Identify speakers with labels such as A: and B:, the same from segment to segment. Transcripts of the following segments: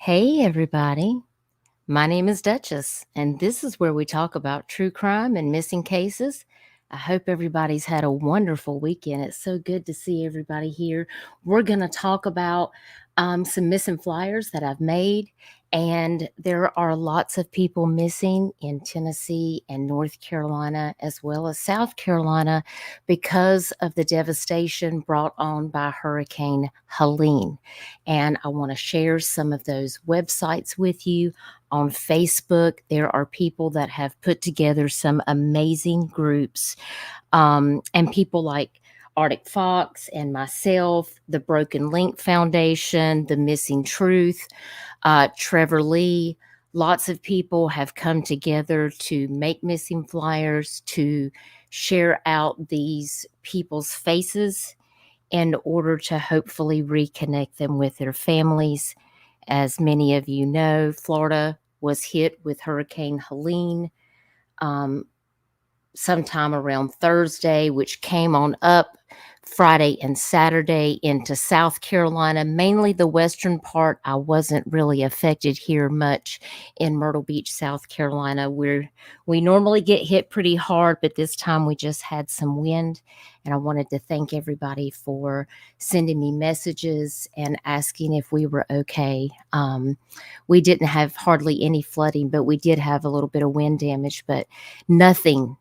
A: Hey, everybody. My name is Duchess, and this is where we talk about true crime and missing cases. I hope everybody's had a wonderful weekend. It's so good to see everybody here. We're going to talk about some missing flyers that I've made, and there are lots of people missing in Tennessee and North Carolina, as well as South Carolina, because of the devastation brought on by Hurricane Helene. And I want to share some of those websites with you. On Facebook, there are people that have put together some amazing groups, and people like Arctic Fox and myself, the Broken Link Foundation, the Missing Truth, Trevor Lee. Lots of people have come together to make missing flyers, to share out these people's faces in order to hopefully reconnect them with their families. As many of you know, Florida was hit with Hurricane Helene sometime around Thursday, which came on up Friday and Saturday into South Carolina, mainly the western part. I wasn't really affected here much in Myrtle Beach, South Carolina, where we normally get hit pretty hard, but this time we just had some wind. And I wanted to thank everybody for sending me messages and asking if we were okay. We didn't have hardly any flooding, but we did have a little bit of wind damage, but nothing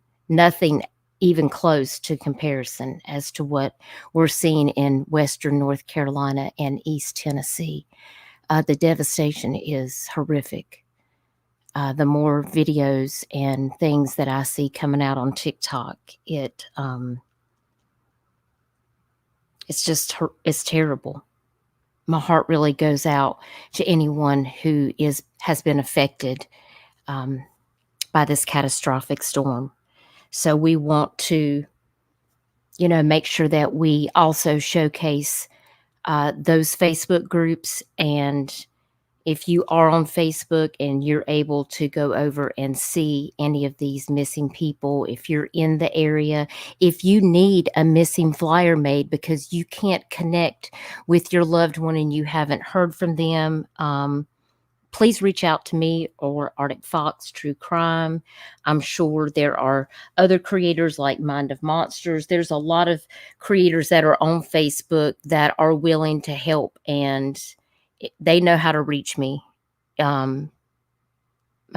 A: even close to comparison as to what we're seeing in Western North Carolina and East Tennessee. The devastation is horrific. The more videos and things that I see coming out on TikTok, it's terrible. My heart really goes out to anyone who has been affected by this catastrophic storm. So we want to, make sure that we also showcase those Facebook groups. And if you are on Facebook and you're able to go over and see any of these missing people, if you're in the area, if you need a missing flyer made because you can't connect with your loved one and you haven't heard from them, please reach out to me or Arctic Fox True Crime. I'm sure there are other creators like Mind of Monsters. There's a lot of creators that are on Facebook that are willing to help, and they know how to reach me. My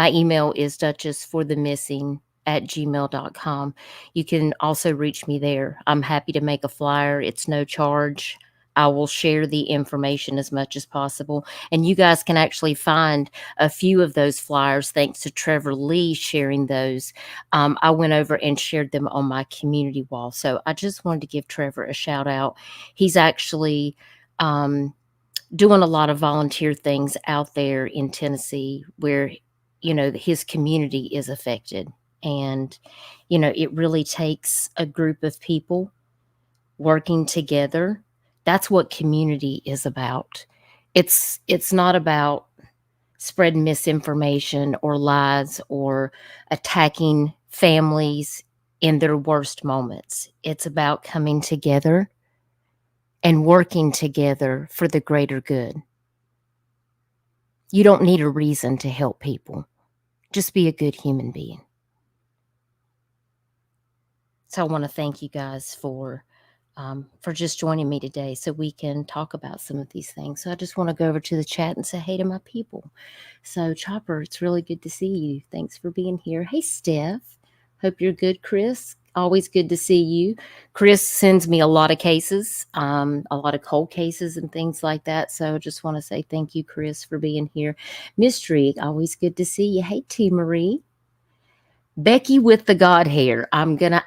A: email is duchessforthemissing@gmail.com. You can also reach me there. I'm happy to make a flyer. It's no charge. I will share the information as much as possible. And you guys can actually find a few of those flyers thanks to Trevor Lee sharing those. I went over and shared them on my community wall. So I just wanted to give Trevor a shout out. He's actually doing a lot of volunteer things out there in Tennessee where, his community is affected. And, it really takes a group of people working together. That's what community is about. It's not about spreading misinformation or lies or attacking families in their worst moments. It's about coming together and working together for the greater good. You don't need a reason to help people. Just be a good human being. So I want to thank you guys for just joining me today so we can talk about some of these things. So I just want to go over to the chat and say hey to my people. So Chopper, it's really good to see you. Thanks for being here. Hey, Steph. Hope you're good, Chris. Always good to see you. Chris sends me a lot of cases, a lot of cold cases and things like that. So I just want to say thank you, Chris, for being here. Mystery, always good to see you. Hey, T. Marie. Becky with the God hair. I'm gonna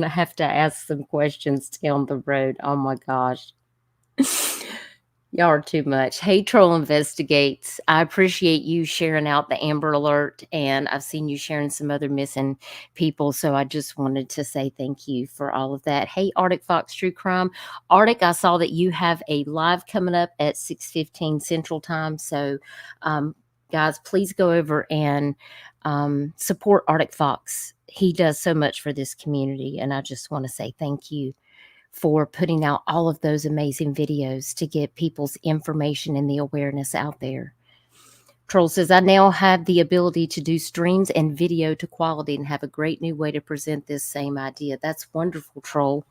A: have to ask some questions down the road. Oh my gosh. Y'all are too much. Hey, Troll Investigates. I appreciate you sharing out the Amber Alert, and I've seen you sharing some other missing people. So I just wanted to say thank you for all of that. Hey, Arctic Fox True Crime. Arctic, I saw that you have a live coming up at 6:15 Central Time. So, guys, please go over and support Arctic Fox. He does so much for this community, and I just want to say thank you for putting out all of those amazing videos to get people's information and the awareness out there. Troll says, I now have the ability to do streams and video to quality and have a great new way to present this same idea. That's wonderful, Troll.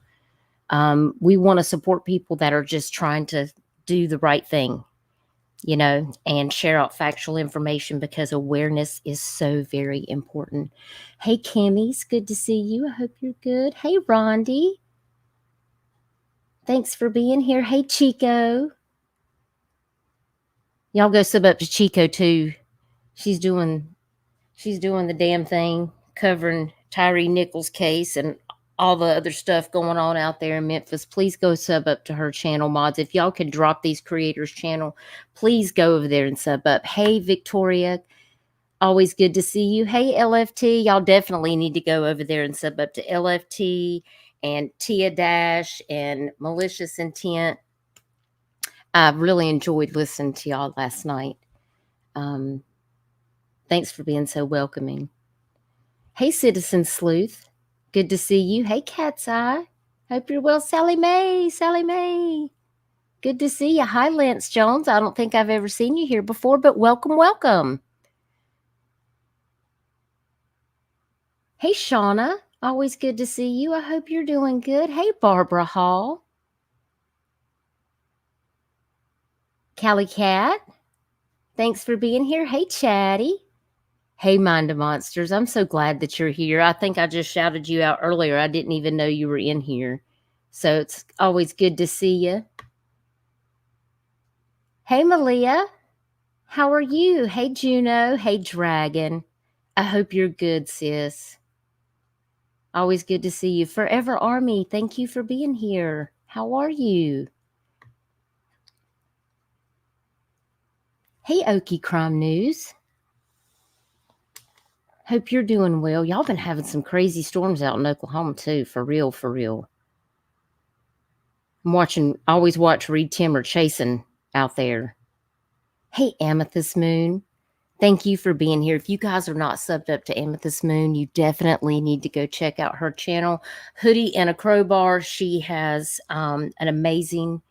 A: We want to support people that are just trying to do the right thing, you know, and share out factual information, because awareness is so very important. Hey, Kimmy's good to see you. I hope you're good. Hey, Rondi. Thanks for being here. Hey, Chico. Y'all go sub up to Chico too. She's doing the damn thing, covering Tyree Nichols' case and all the other stuff going on out there in Memphis. Please go sub up to her channel, mods. If y'all could drop these creators' channel, please go over there and sub up. Hey, Victoria. Always good to see you. Hey, LFT. Y'all definitely need to go over there and sub up to LFT and Tia Dash and Malicious Intent. I really enjoyed listening to y'all last night. Thanks for being so welcoming. Hey, Citizen Sleuth. Good to see you. Hey, Cat's Eye. Hope you're well. Sally Mae. Sally Mae. Good to see you. Hi, Lance Jones. I don't think I've ever seen you here before, but welcome, welcome. Hey, Shauna. Always good to see you. I hope you're doing good. Hey, Barbara Hall. Callie Cat. Thanks for being here. Hey, Chatty. Hey, Mind of Monsters. I'm so glad that you're here. I think I just shouted you out earlier. I didn't even know you were in here. So it's always good to see you. Hey, Malia. How are you? Hey, Juno. Hey, Dragon. I hope you're good, sis. Always good to see you. Forever Army, thank you for being here. How are you? Hey, Okie Crime News. Hope you're doing well. Y'all been having some crazy storms out in Oklahoma too, for real, for real. Always watch Reed Timmer chasing out there. Hey, Amethyst Moon. Thank you for being here. If you guys are not subbed up to Amethyst Moon, you definitely need to go check out her channel, Hoodie and a Crowbar. She has an amazing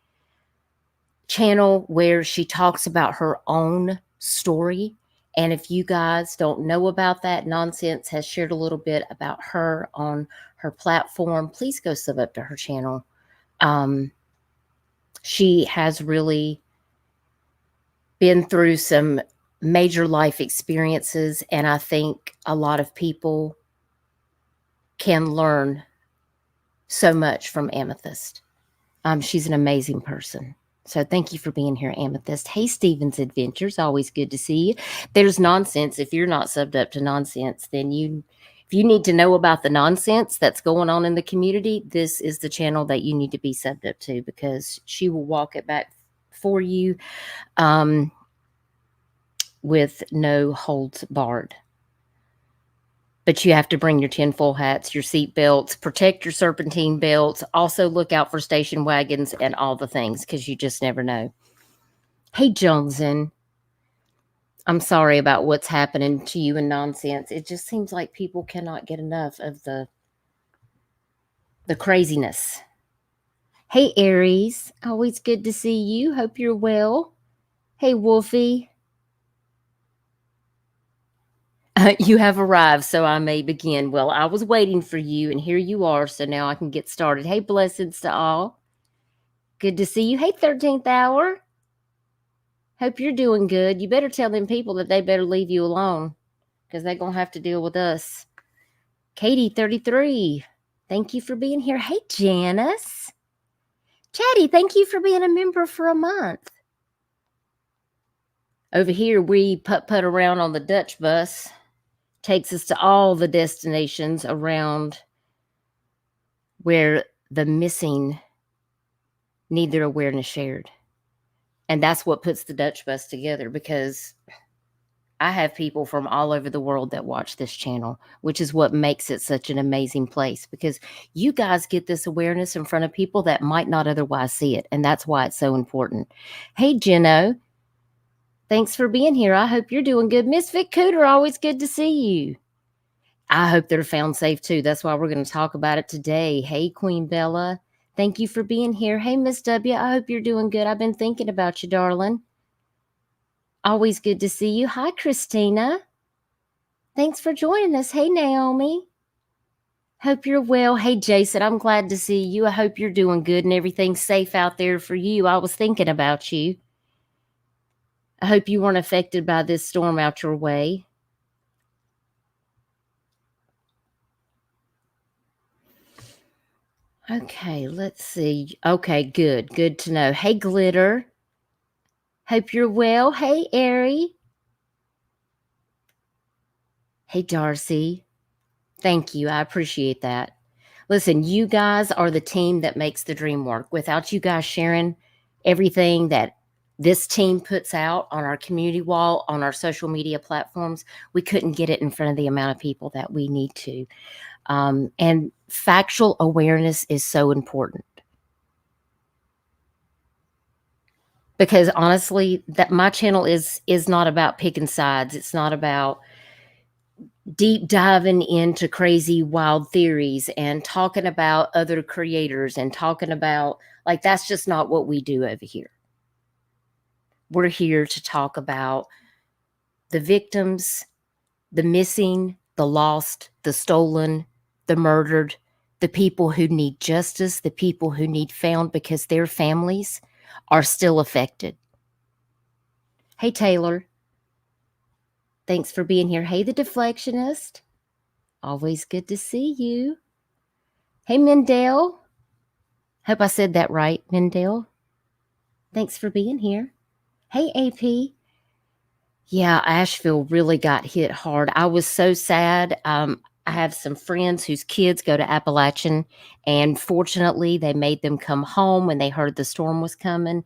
A: channel where she talks about her own story. And if you guys don't know about that, Nonsense has shared a little bit about her on her platform. Please go sub up to her channel. She has really been through some major life experiences, and I think a lot of people can learn so much from Amethyst. She's an amazing person. So thank you for being here, Amethyst. Hey, Steven's Adventures. Always good to see you. There's Nonsense. If you're not subbed up to Nonsense, then if you need to know about the nonsense that's going on in the community, this is the channel that you need to be subbed up to, because she will walk it back for you with no holds barred. But you have to bring your tinfoil hats, your seat belts, protect your serpentine belts. Also look out for station wagons and all the things, because you just never know. Hey, Joneson. I'm sorry about what's happening to you and Nonsense. It just seems like people cannot get enough of the craziness. Hey, Aries. Always good to see you. Hope you're well. Hey, Wolfie. You have arrived, so I may begin. Well, I was waiting for you, and here you are, so now I can get started. Hey, blessings to all. Good to see you. Hey, 13th hour. Hope you're doing good. You better tell them people that they better leave you alone, because they're going to have to deal with us. Katie, 33. Thank you for being here. Hey, Janice. Chatty, thank you for being a member for a month. Over here, we putt around on the Dutch bus. Takes us to all the destinations around where the missing need their awareness shared. And that's what puts the Dutch bus together, because I have people from all over the world that watch this channel, which is what makes it such an amazing place, because you guys get this awareness in front of people that might not otherwise see it. And that's why it's so important. Hey, Jenno. Thanks for being here. I hope you're doing good. Miss Vic Cooter, always good to see you. I hope they're found safe too. That's why we're going to talk about it today. Hey, Queen Bella. Thank you for being here. Hey, Miss W. I hope you're doing good. I've been thinking about you, darling. Always good to see you. Hi, Christina. Thanks for joining us. Hey, Naomi. Hope you're well. Hey, Jason, I'm glad to see you. I hope you're doing good and everything's safe out there for you. I was thinking about you. I hope you weren't affected by this storm out your way. Okay, let's see. Okay, good. Good to know. Hey, Glitter. Hope you're well. Hey, Ari. Hey, Darcy. Thank you. I appreciate that. Listen, you guys are the team that makes the dream work. Without you guys sharing everything that this team puts out on our community wall, on our social media platforms, we couldn't get it in front of the amount of people that we need to. And factual awareness is so important. Because honestly, that my channel is not about picking sides. It's not about deep diving into crazy wild theories and talking about other creators and talking about, like, that's just not what we do over here. We're here to talk about the victims, the missing, the lost, the stolen, the murdered, the people who need justice, the people who need found because their families are still affected. Hey, Taylor. Thanks for being here. Hey, the deflectionist. Always good to see you. Hey, Mendel. Hope I said that right, Mendel. Thanks for being here. Hey, AP. Yeah, Asheville really got hit hard. I was so sad. I have some friends whose kids go to Appalachian, and fortunately, they made them come home when they heard the storm was coming.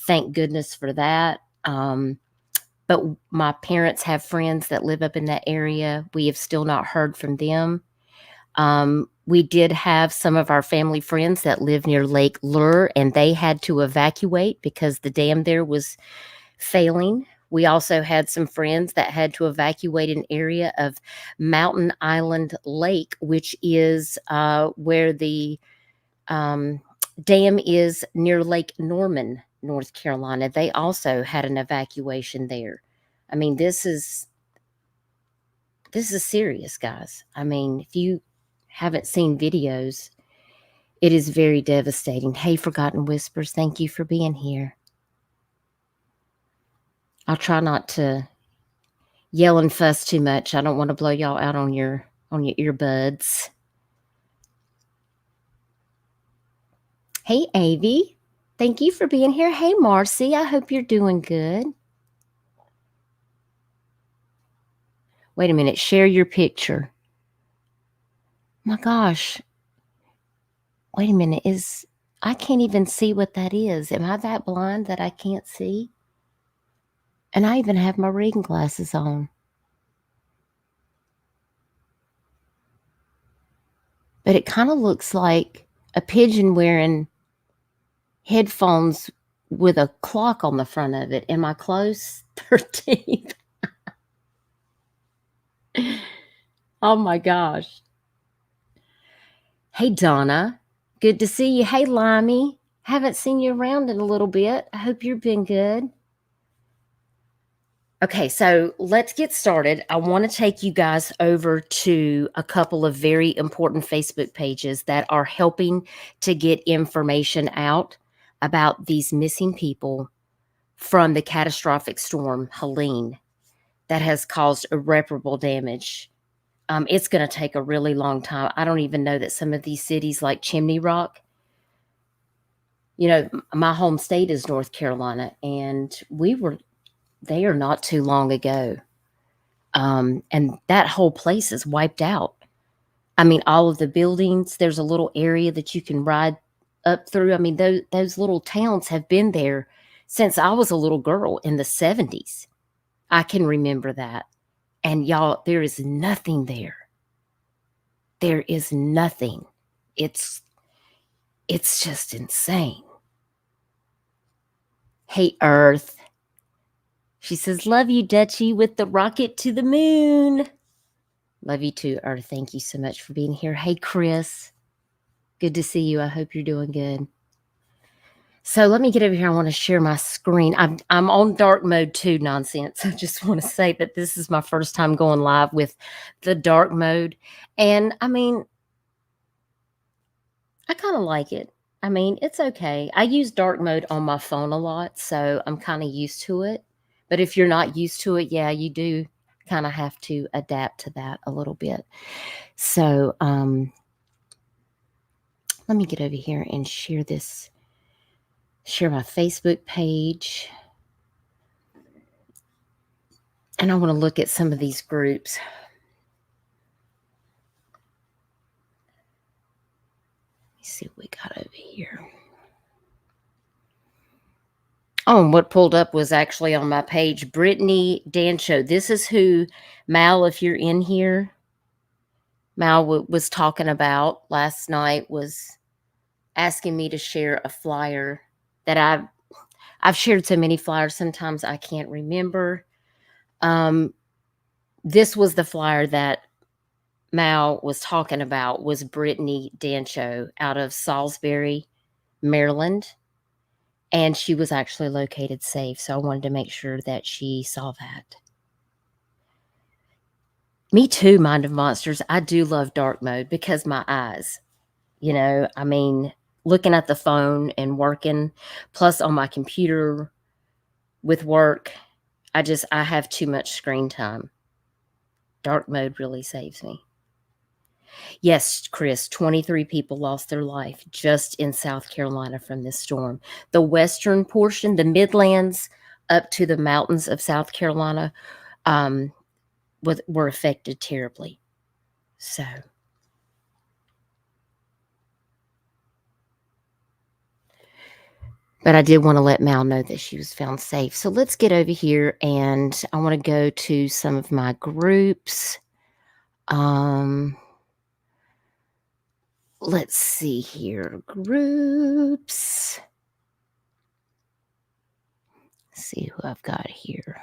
A: Thank goodness for that. But my parents have friends that live up in that area. We have still not heard from them. We did have some of our family friends that live near Lake Lure, and they had to evacuate because the dam there was failing. We also had some friends that had to evacuate an area of Mountain Island Lake, which is where the dam is near Lake Norman, North Carolina. They also had an evacuation there. I mean, this is serious, guys. I mean, if you haven't seen videos, it is very devastating. Hey, Forgotten Whispers, thank you for being here. I'll try not to yell and fuss too much. I don't want to blow y'all out on your earbuds. Hey, Avi. Thank you for being here. Hey, Marcy. I hope you're doing good. Wait a minute. Share your picture. My gosh. Wait a minute. I can't even see what that is. Am I that blind that I can't see? And I even have my reading glasses on. But it kind of looks like a pigeon wearing headphones with a clock on the front of it. Am I close? 13th. Oh my gosh. Hey, Donna. Good to see you. Hey, Limey. Haven't seen you around in a little bit. I hope you've been good. Okay, so let's get started. I want to take you guys over to a couple of very important Facebook pages that are helping to get information out about these missing people from the catastrophic storm Helene that has caused irreparable damage. It's going to take a really long time. I don't even know that some of these cities like Chimney Rock, you know, my home state is North Carolina, and we were there not too long ago. And that whole place is wiped out. I mean, all of the buildings, there's a little area that you can ride up through. I mean, those little towns have been there since I was a little girl in the 70s. I can remember that. And y'all, there is nothing there. There is nothing. It's just insane. Hey, Earth. She says, love you, Dutchie, with the rocket to the moon. Love you too, Earth. Thank you so much for being here. Hey, Chris. Good to see you. I hope you're doing good. So let me get over here. I want to share my screen. I'm on dark mode too, nonsense. I just want to say that this is my first time going live with the dark mode. And I mean, I kind of like it. I mean, it's okay. I use dark mode on my phone a lot, so I'm kind of used to it. But if you're not used to it, yeah, you do kind of have to adapt to that a little bit. So let me get over here and share my Facebook page. And I want to look at some of these groups. Let me see what we got over here. Oh, and what pulled up was actually on my page, Brittany Dancho. This is who, Mal, if you're in here, Mal was talking about last night, was asking me to share a flyer that I've shared so many flyers, sometimes I can't remember. This was the flyer that Mal was talking about, was Brittany Dancho out of Salisbury, Maryland. And she was actually located safe. So I wanted to make sure that she saw that. Me too, Mind of Monsters. I do love dark mode because my eyes, I mean, looking at the phone and working, plus on my computer with work, I have too much screen time. Dark mode really saves me. Yes, Chris, 23 people lost their life just in South Carolina from this storm. The western portion, the Midlands up to the mountains of South Carolina, were affected terribly. So, but I did want to let Mal know that she was found safe. So let's get over here, and I want to go to some of my groups. Let's see here. Groups. Let's see who I've got here.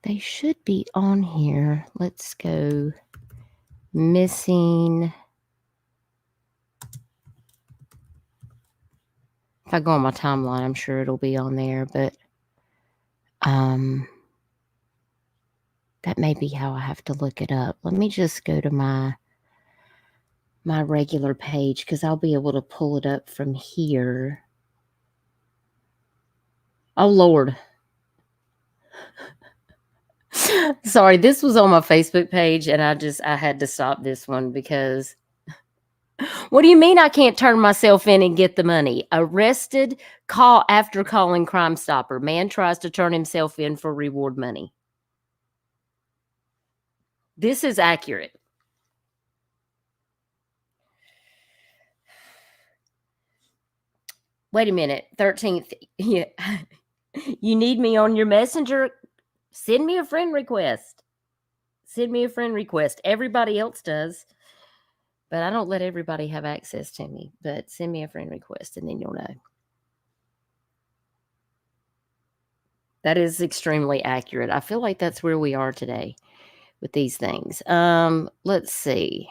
A: They should be on here. Let's go missing. If I go on my timeline, I'm sure it'll be on there, but that may be how I have to look it up. Let me just go to my regular page because I'll be able to pull it up from here. Oh, Lord. Sorry, this was on my Facebook page, and I had to stop this one because what do you mean I can't turn myself in and get the money? Arrested after calling Crime Stopper. Man tries to turn himself in for reward money. This is accurate. Wait a minute. 13th. Yeah. You need me on your messenger? Send me a friend request. Send me a friend request. Everybody else does. But I don't let everybody have access to me. But send me a friend request and then you'll know. That is extremely accurate. I feel like that's where we are today with these things. Let's see.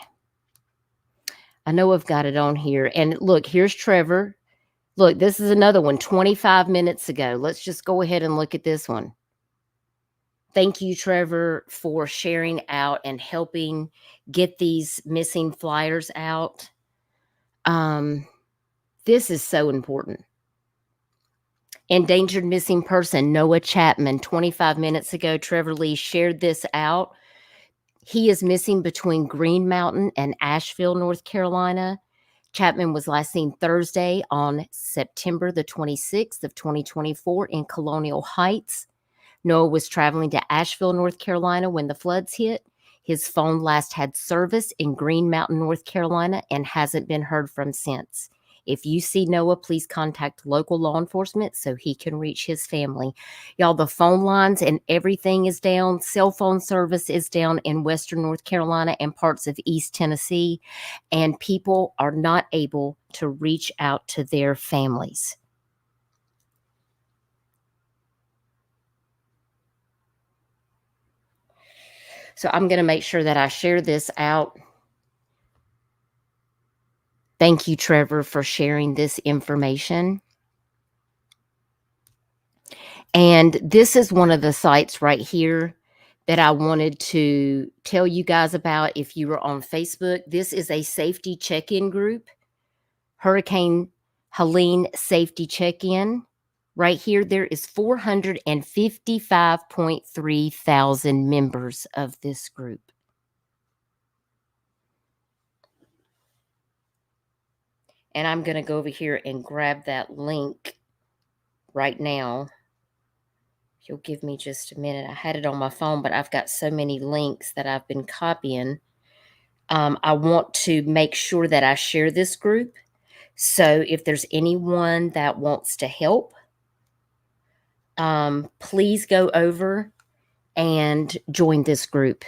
A: I know I've got it on here. And look, here's Trevor. Look, this is another one 25 minutes ago. Let's just go ahead and look at this one. Thank you, Trevor, for sharing out and helping get these missing flyers out. This is so important. Endangered missing person, Noah Chapman. 25 minutes ago, Trevor Lee shared this out. He is missing between Green Mountain and Asheville, North Carolina. Chapman was last seen Thursday on September the 26th of 2024 in Colonial Heights. Noah was traveling to Asheville, North Carolina when the floods hit. His phone last had service in Green Mountain, North Carolina, and hasn't been heard from since. If you see Noah, please contact local law enforcement so he can reach his family. Y'all, the phone lines and everything is down. Cell phone service is down in Western North Carolina and parts of East Tennessee, and people are not able to reach out to their families. So I'm going to make sure that I share this out. Thank you, Trevor, for sharing this information. And this is one of the sites right here that I wanted to tell you guys about if you were on Facebook. This is a safety check-in group, Hurricane Helene Safety Check-in. Right here, there is 455.3 thousand members of this group. And I'm going to go over here and grab that link right now. If you'll give me just a minute. I had it on my phone, but I've got so many links that I've been copying. I want to make sure that I share this group. So if there's anyone that wants to help, please go over and join this group.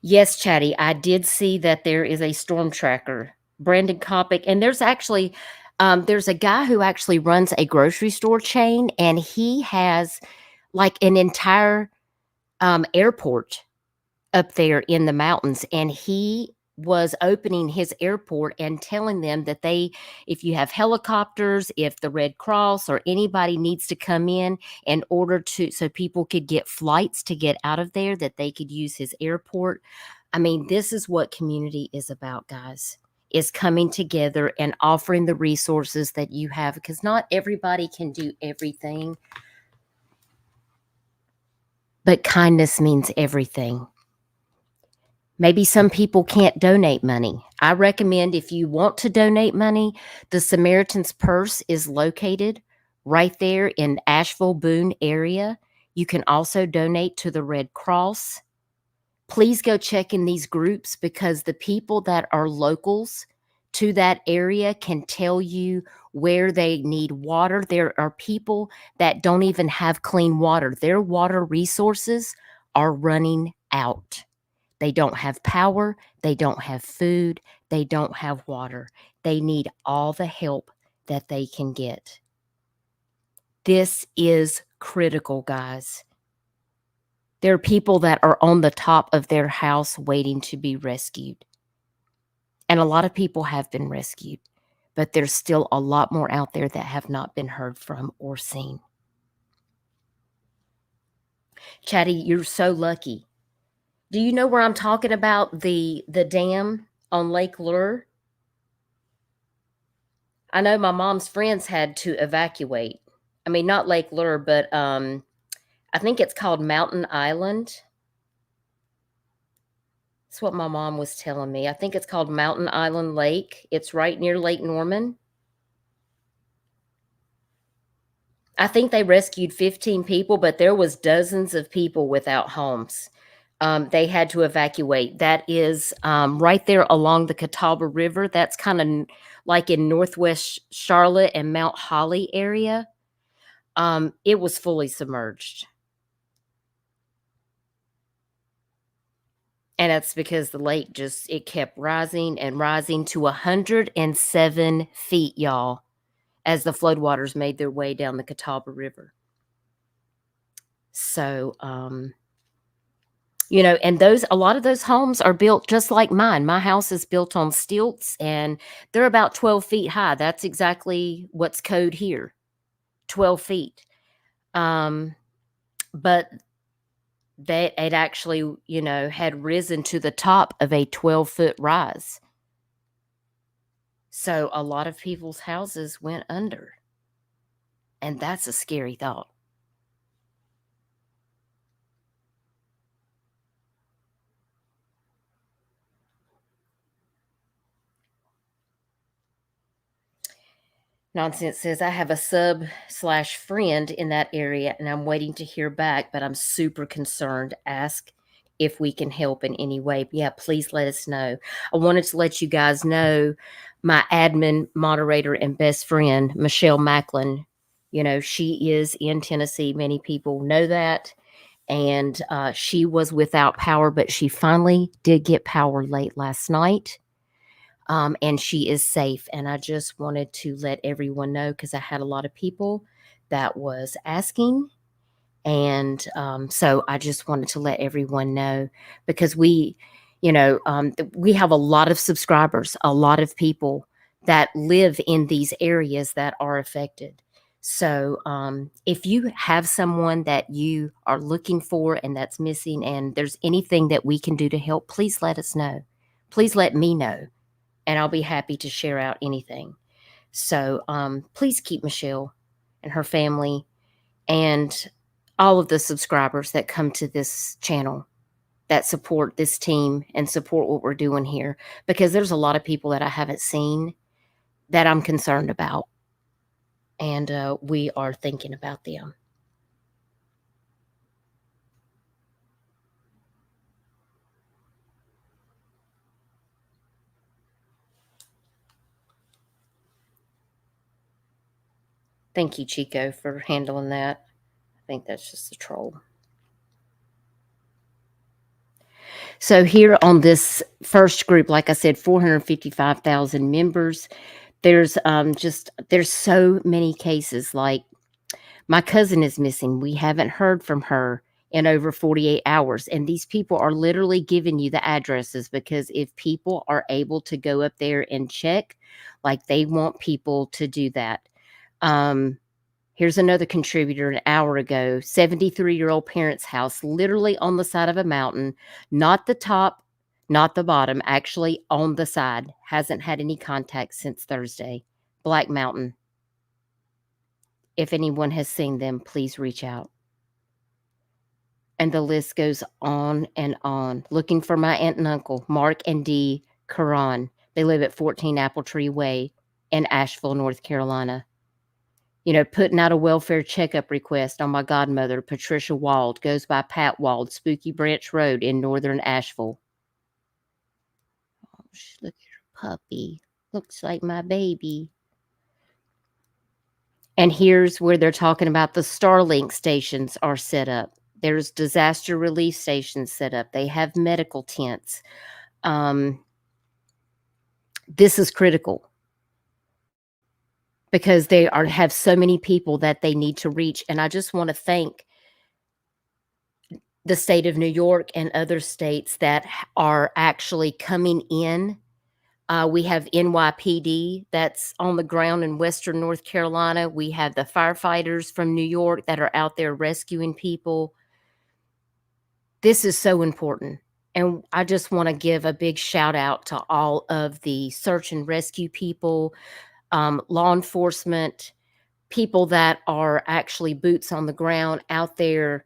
A: Yes, Chatty, I did see that there is a storm tracker, Brandon Kopic, and there's actually there's a guy who actually runs a grocery store chain, and he has like an entire airport up there in the mountains, and he was opening his airport and telling them that if you have helicopters, if the Red Cross or anybody needs to come in order to, so people could get flights to get out of there, that they could use his airport. I mean, this is what community is about, guys, is coming together and offering the resources that you have, because not everybody can do everything, but kindness means everything. Maybe some people can't donate money. I recommend, if you want to donate money, the Samaritan's Purse is located right there in Asheville, Boone area. You can also donate to the Red Cross. Please go check in these groups, because the people that are locals to that area can tell you where they need water. There are people that don't even have clean water. Their water resources are running out. They don't have power. They don't have food. They don't have water. They need all the help that they can get. This is critical, guys. There are people that are on the top of their house waiting to be rescued. And a lot of people have been rescued, but there's still a lot more out there that have not been heard from or seen. Chatty, you're so lucky. Do you know where I'm talking about, the dam on Lake Lure? I know my mom's friends had to evacuate. I mean, not Lake Lure, but I think it's called Mountain Island. That's what my mom was telling me. I think it's called Mountain Island Lake. It's right near Lake Norman. I think they rescued 15 people, but there was dozens of people without homes. They had to evacuate. That is right there along the Catawba River. That's kind of like in Northwest Charlotte and Mount Holly area. It was fully submerged. And that's because the lake it kept rising and rising to 107 feet, y'all, as the floodwaters made their way down the Catawba River. So, and a lot of those homes are built just like mine. My house is built on stilts, and they're about 12 feet high. That's exactly what's code here, 12 feet. But it actually, had risen to the top of a 12-foot rise. So a lot of people's houses went under. And that's a scary thought. Nonsense says, I have a sub/friend in that area, and I'm waiting to hear back, but I'm super concerned. Ask if we can help in any way. Yeah, please let us know. I wanted to let you guys know my admin, moderator, and best friend, Michelle Macklin, she is in Tennessee. Many people know that. And she was without power, but she finally did get power late last night. And she is safe. And I just wanted to let everyone know, because I had a lot of people that was asking. And so I just wanted to let everyone know, because we have a lot of subscribers, a lot of people that live in these areas that are affected. So if you have someone that you are looking for and that's missing, and there's anything that we can do to help, please let us know. Please let me know, and I'll be happy to share out anything. So please keep Michelle and her family and all of the subscribers that come to this channel, that support this team and support what we're doing here, because there's a lot of people that I haven't seen that I'm concerned about, and we are thinking about them. Thank you, Chico, for handling that. I think that's just a troll. So here on this first group, like I said, 455,000 members. There's so many cases. Like, my cousin is missing. We haven't heard from her in over 48 hours. And these people are literally giving you the addresses, because if people are able to go up there and check, like, they want people to do that. Here's another contributor an hour ago. 73-year-old parent's house, literally on the side of a mountain, not the top, not the bottom, actually on the side. Hasn't had any contact since Thursday. Black Mountain. If anyone has seen them, please reach out. And the list goes on and on. Looking for my aunt and uncle, Mark and Dee Curran. They live at 14 Apple Tree Way in Asheville, North Carolina. Putting out a welfare checkup request on my godmother, Patricia Wald, goes by Pat Wald, Spooky Branch Road in northern Asheville. Oh, look at her puppy. Looks like my baby. And here's where they're talking about the Starlink stations are set up. There's disaster relief stations set up. They have medical tents. This is critical, because they have so many people that they need to reach. And I just want to thank the state of New York and other states that are actually coming in. We have NYPD that's on the ground in Western North Carolina. We have the firefighters from New York that are out there rescuing people. This is so important. And I just want to give a big shout out to all of the search and rescue people, law enforcement, people that are actually boots on the ground out there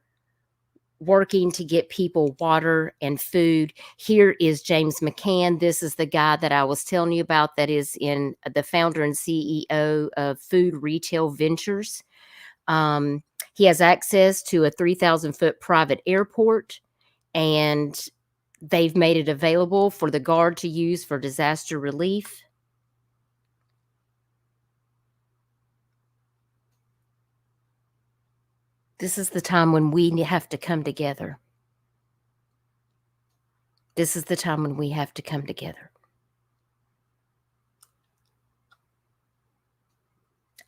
A: working to get people water and food. Here is James McCann. This is the guy that I was telling you about, that is in the founder and CEO of Food Retail Ventures. He has access to a 3,000-foot private airport, and they've made it available for the Guard to use for disaster relief. This is the time when we have to come together. This is the time when we have to come together.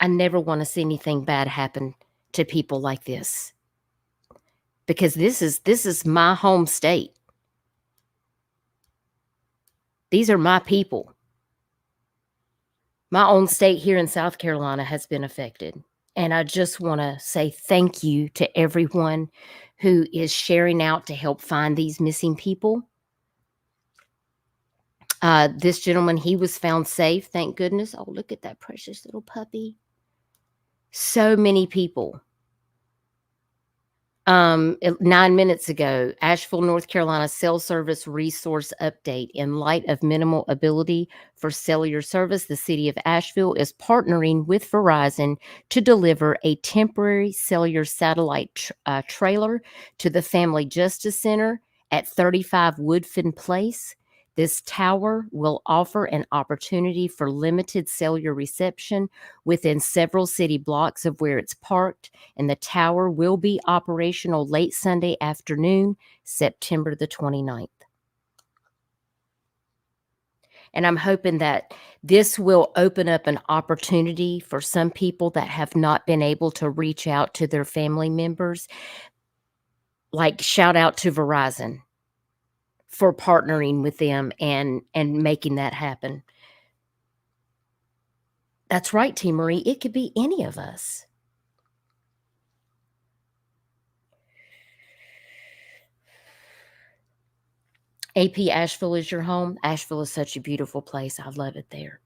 A: I never want to see anything bad happen to people like this, because this is my home state. These are my people. My own state here in South Carolina has been affected. And I just want to say thank you to everyone who is sharing out to help find these missing people. This gentleman, he was found safe, thank goodness. Oh, look at that precious little puppy. So many people. 9 minutes ago, Asheville, North Carolina cell service resource update. In light of minimal ability for cellular service, the city of Asheville is partnering with Verizon to deliver a temporary cellular satellite trailer to the Family Justice Center at 35 Woodfin Place. This tower will offer an opportunity for limited cellular reception within several city blocks of where it's parked, and the tower will be operational late Sunday afternoon, September the 29th. And I'm hoping that this will open up an opportunity for some people that have not been able to reach out to their family members. Like, shout out to Verizon for partnering with them and making that happen. That's right, T. Marie. It could be any of us. AP Asheville is your home. Asheville is such a beautiful place. I love it there.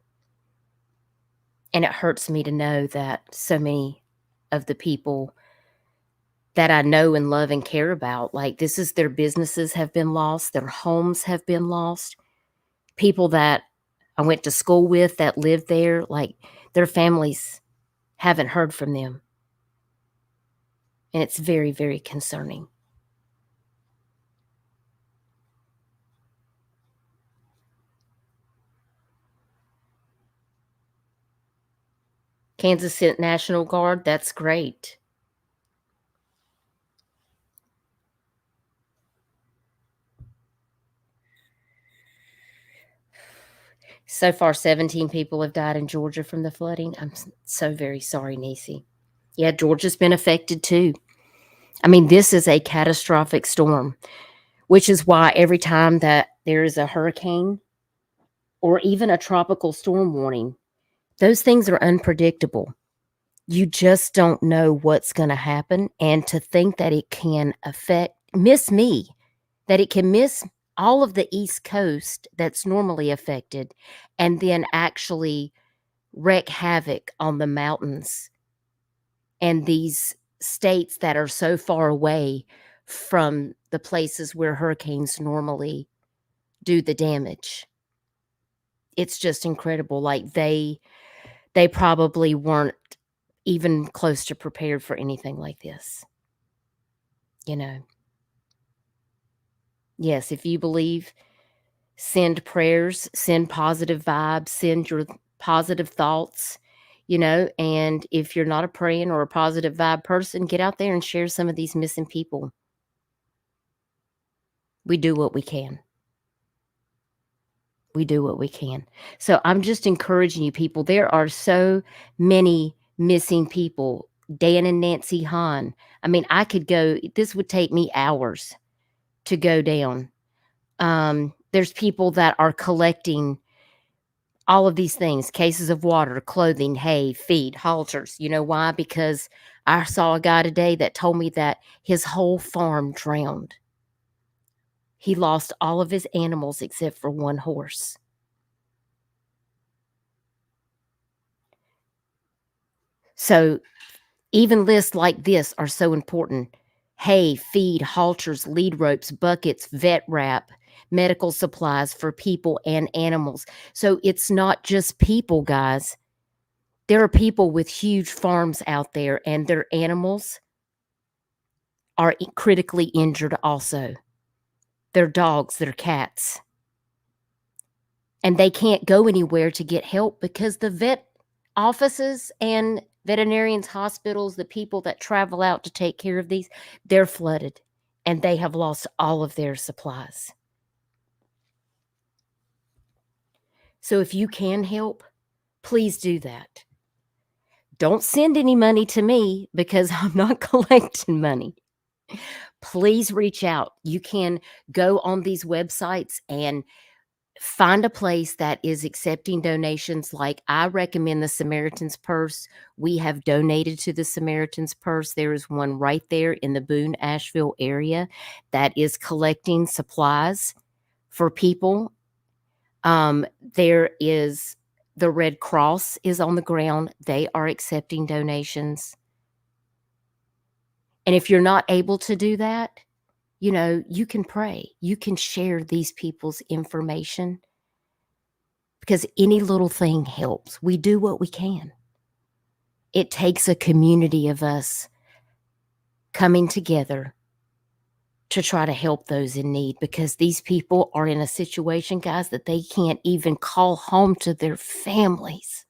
A: And it hurts me to know that so many of the people that I know and love and care about, like, this is their businesses have been lost, their homes have been lost. People that I went to school with that lived there, like, their families haven't heard from them. And it's very, very concerning. Kansas City National Guard, that's great. So far, 17 people have died in Georgia from the flooding. I'm so very sorry, Niecy. Yeah, Georgia's been affected too. I mean, this is a catastrophic storm, which is why every time that there is a hurricane or even a tropical storm warning, those things are unpredictable. You just don't know what's going to happen. And to think that it can miss me, that it can miss all of the East Coast that's normally affected, and then actually wreak havoc on the mountains and these states that are so far away from the places where hurricanes normally do the damage. It's just incredible. Like, they probably weren't even close to prepared for anything like this. You know. Yes, if you believe, send prayers, send positive vibes, send your positive thoughts, and if you're not a praying or a positive vibe person, get out there and share some of these missing people. We do what we can. We do what we can. So I'm just encouraging you people. There are so many missing people. Dan and Nancy Hahn. I mean, this would take me hours to go down. There's people that are collecting all of these things, cases of water, clothing, hay, feed, halters. You know why? Because I saw a guy today that told me that his whole farm drowned. He lost all of his animals except for one horse. So even lists like this are so important. Hay, feed, halters, lead ropes, buckets, vet wrap, medical supplies for people and animals. So it's not just people, guys. There are people with huge farms out there, and their animals are critically injured also. Their dogs, their cats. And they can't go anywhere to get help because the vet offices and veterinarians, hospitals, the people that travel out to take care of these, they're flooded and they have lost all of their supplies. So if you can help, please do that. Don't send any money to me because I'm not collecting money. Please reach out. You can go on these websites and find a place that is accepting donations. Like, I recommend the Samaritan's Purse. We have donated to the Samaritan's Purse. There is one right there in the Boone, Asheville area that is collecting supplies for people. There is the Red Cross is on the ground. They are accepting donations. And if you're not able to do that, you can pray. You can share these people's information because any little thing helps. We do what we can. It takes a community of us coming together to try to help those in need, because these people are in a situation, guys, that they can't even call home to their families.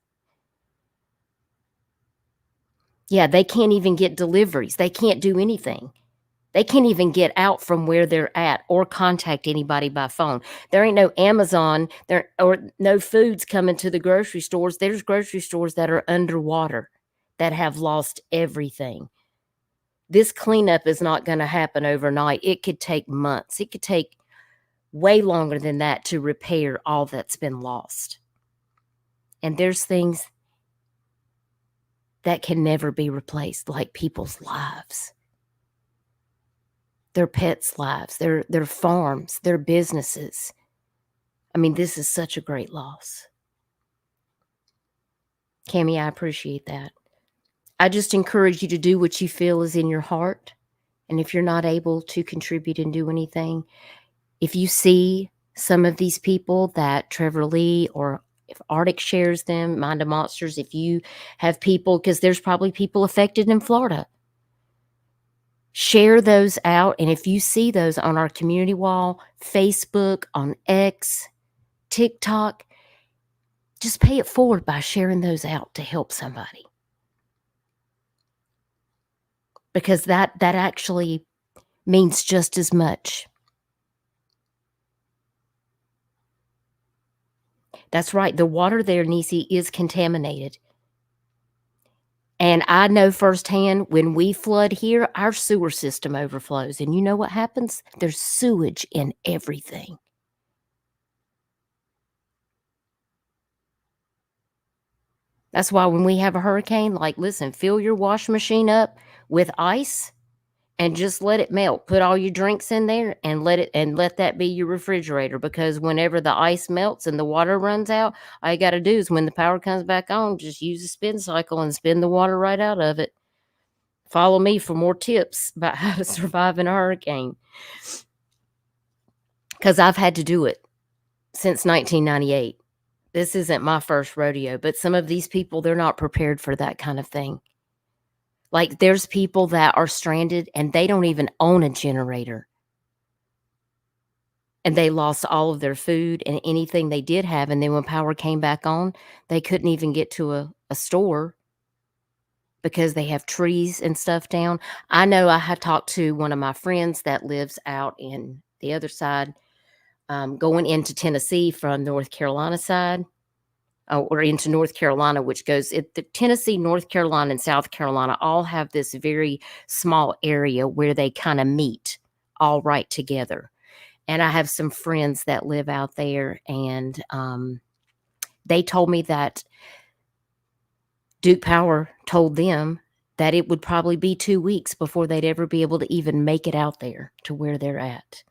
A: Yeah, they can't even get deliveries. They can't do anything. They can't even get out from where they're at or contact anybody by phone. There ain't no Amazon there or no foods coming to the grocery stores. There's grocery stores that are underwater that have lost everything. This cleanup is not going to happen overnight. It could take months. It could take way longer than that to repair all that's been lost. And there's things that can never be replaced, like people's lives, their pets' lives, their farms, their businesses. I mean, this is such a great loss. Cammie, I appreciate that. I just encourage you to do what you feel is in your heart. And if you're not able to contribute and do anything, if you see some of these people that Trevor Lee or if Arctic shares them, Mind of Monsters, if you have people, because there's probably people affected in Florida, share those out. And if you see those on our community wall, Facebook, on X, TikTok, just pay it forward by sharing those out to help somebody. Because that actually means just as much. That's right. The water there, Nisi, is contaminated. And I know firsthand when we flood here, our sewer system overflows. And you know what happens? There's sewage in everything. That's why when we have a hurricane, like, listen, fill your washing machine up with ice and just let it melt. Put all your drinks in there and let that be your refrigerator, because whenever the ice melts and the water runs out, all you got to do is when the power comes back on, just use a spin cycle and spin the water right out of it. Follow me for more tips about how to survive in a hurricane, because I've had to do it since 1998. This isn't my first rodeo, but some of these people, they're not prepared for that kind of thing. Like, there's people that are stranded and they don't even own a generator. And they lost all of their food and anything they did have. And then when power came back on, they couldn't even get to a store because they have trees and stuff down. I know I had talked to one of my friends that lives out in the other side, going into Tennessee from North Carolina side. Or into North Carolina, which goes the Tennessee, North Carolina, and South Carolina all have this very small area where they kind of meet all right together. And I have some friends that live out there, and they told me that Duke Power told them that it would probably be 2 weeks before they'd ever be able to even make it out there to where they're at.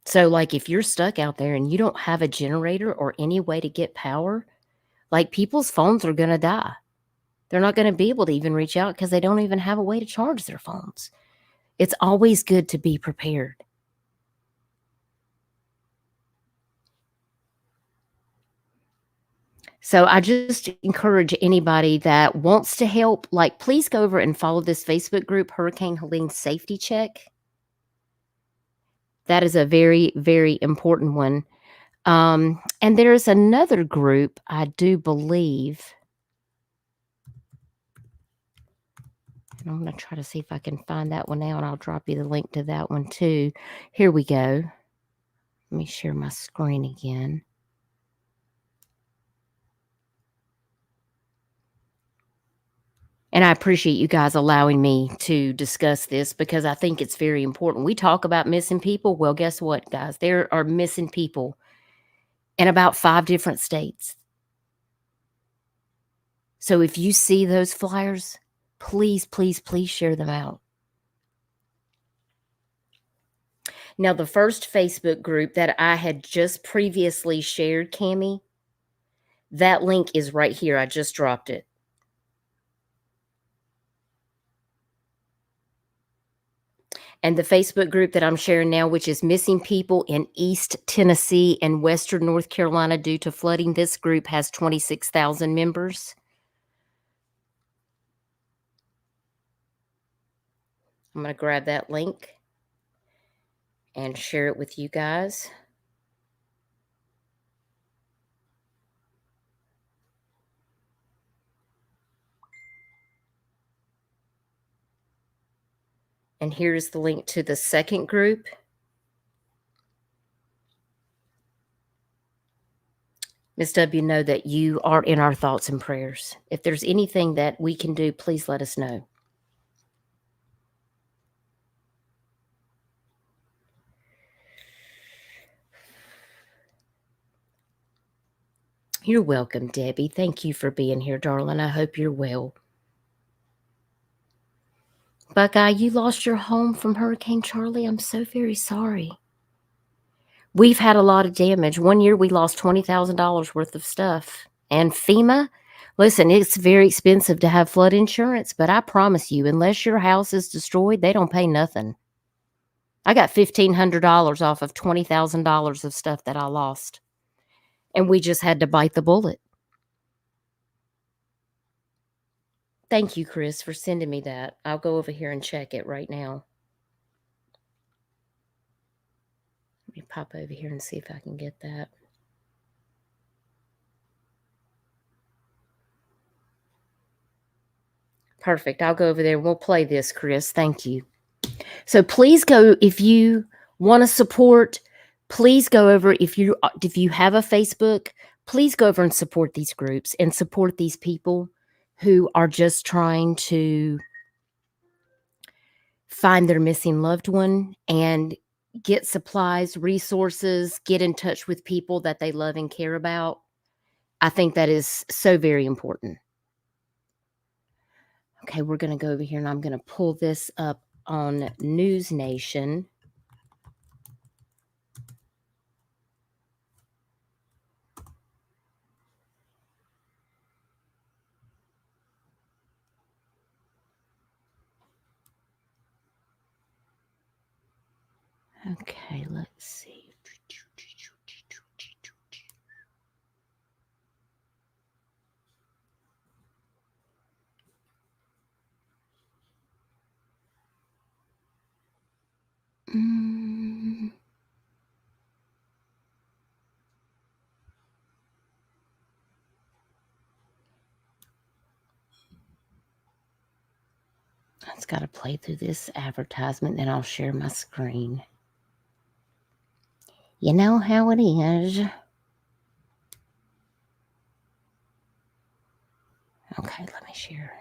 A: So, like, if you're stuck out there and you don't have a generator or any way to get power, like, people's phones are going to die. They're not going to be able to even reach out because they don't even have a way to charge their phones. It's always good to be prepared. So I just encourage anybody that wants to help, like, please go over and follow this Facebook group, Hurricane Helene Safety Check. That is a very, very important one. And there's another group, I do believe. I'm going to try to see if I can find that one out. I'll drop you the link to that one too. Here we go. Let me share my screen again. And I appreciate you guys allowing me to discuss this because I think it's very important. We talk about missing people. Well, guess what, guys? There are missing people in about 5 different states. So if you see those flyers, please, please, please share them out. Now, the first Facebook group that I had just previously shared, Cammie, that link is right here. I just dropped it. And the Facebook group that I'm sharing now, which is Missing People in East Tennessee and Western North Carolina due to flooding, this group has 26,000 members. I'm going to grab that link and share it with you guys. And here's the link to the second group. Ms. W, know that you are in our thoughts and prayers. If there's anything that we can do, please let us know. You're welcome, Debbie. Thank you for being here, darling. I hope you're well. Buckeye, you lost your home from Hurricane Charlie. I'm so very sorry. We've had a lot of damage. One year we lost $20,000 worth of stuff. And FEMA, listen, it's very expensive to have flood insurance, but I promise you, unless your house is destroyed, they don't pay nothing. I got $1,500 off of $20,000 of stuff that I lost. And we just had to bite the bullet. Thank you, Chris, for sending me that. I'll go over here and check it right now. Let me pop over here and see if I can get that. Perfect. I'll go over there and we'll play this, Chris. Thank you. So please go, if you want to support, please go over, if you have a Facebook, please go over and support these groups and support these people who are just trying to find their missing loved one and get supplies, resources, get in touch with people that they love and care about. I think that is so very important. Okay, we're going to go over here and I'm going to pull this up on News Nation. Okay, let's see. It's got to play through this advertisement, then I'll share my screen. You know how it is. Okay, let me share.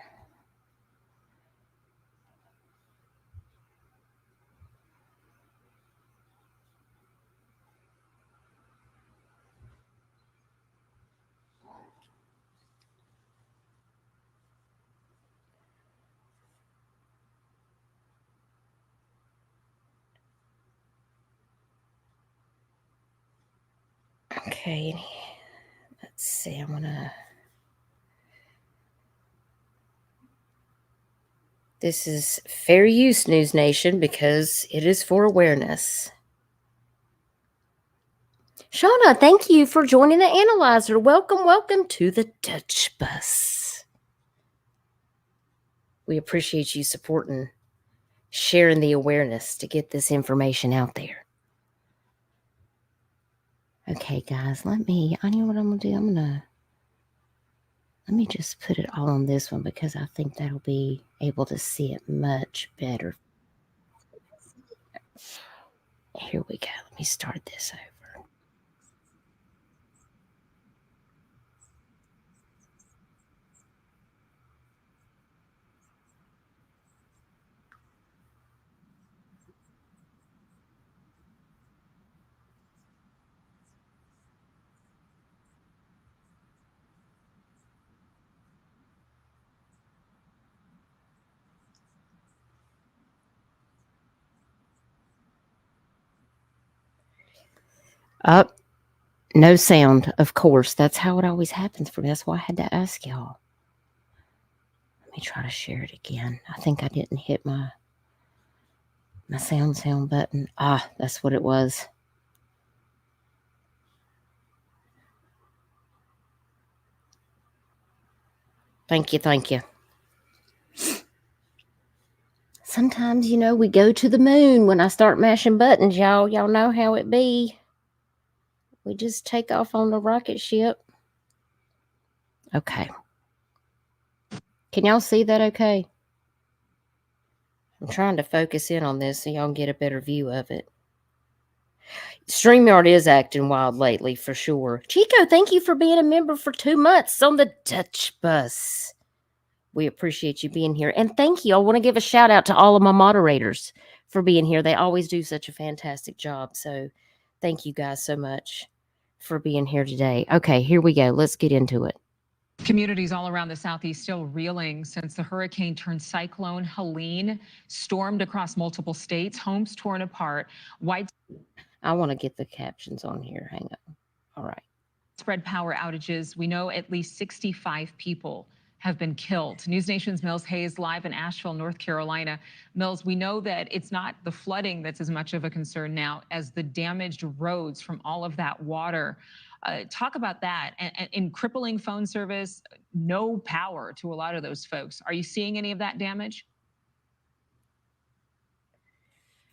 A: Okay, let's see. I'm gonna. This is fair use, News Nation, because it is for awareness. Shauna, thank you for joining the analyzer. Welcome, welcome to the Dutch Bus. We appreciate you supporting, sharing the awareness to get this information out there. Okay, guys, I know what I'm going to do. Let me just put it all on this one because I think that'll be able to see it much better. Here we go. Let me start this over. Up. No sound, of course. That's how it always happens for me. That's why I had to ask y'all. Let me try to share it again. I think I didn't hit my sound button. Ah, that's what it was. Thank you. Sometimes, we go to the moon when I start mashing buttons, y'all. Y'all know how it be. We just take off on the rocket ship. Okay. Can y'all see that okay? I'm trying to focus in on this so y'all can get a better view of it. StreamYard is acting wild lately for sure. Chico, thank you for being a member for 2 months on the Dutch bus. We appreciate you being here. And thank you. I want to give a shout out to all of my moderators for being here. They always do such a fantastic job. So thank you guys so much for being here today. Okay, here we go. Let's get into it.
B: Communities all around the Southeast still reeling since the hurricane turned cyclone Helene stormed across multiple states, homes torn apart.
A: I want to get the captions on here. Hang on. All right.
B: Widespread power outages. We know at least 65 people have been killed. News Nation's Mills Hayes live in Asheville, North Carolina. Mills, we know that it's not the flooding that's as much of a concern now as the damaged roads from all of that water. Talk about that. And in crippling phone service, no power to a lot of those folks. Are you seeing any of that damage?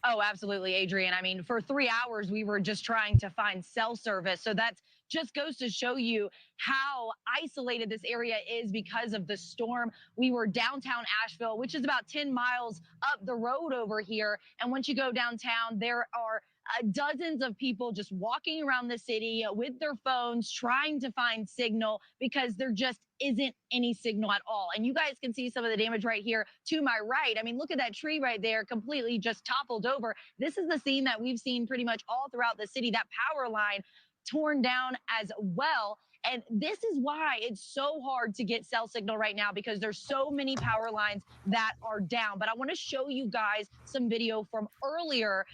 C: Oh, absolutely, Adrian. I mean, for 3 hours, we were just trying to find cell service. So that just goes to show you how isolated this area is because of the storm. We were downtown Asheville, which is about 10 miles up the road over here. And once you go downtown, there are dozens of people just walking around the city with their phones trying to find signal because there just isn't any signal at all. And you guys can see some of the damage right here to my right. I mean, look at that tree right there, completely just toppled over. This is the scene that we've seen pretty much all throughout the city, that power line torn down as well. And this is why it's so hard to get cell signal right now, because there's so many power lines that are down. But I want to show you guys some video from earlier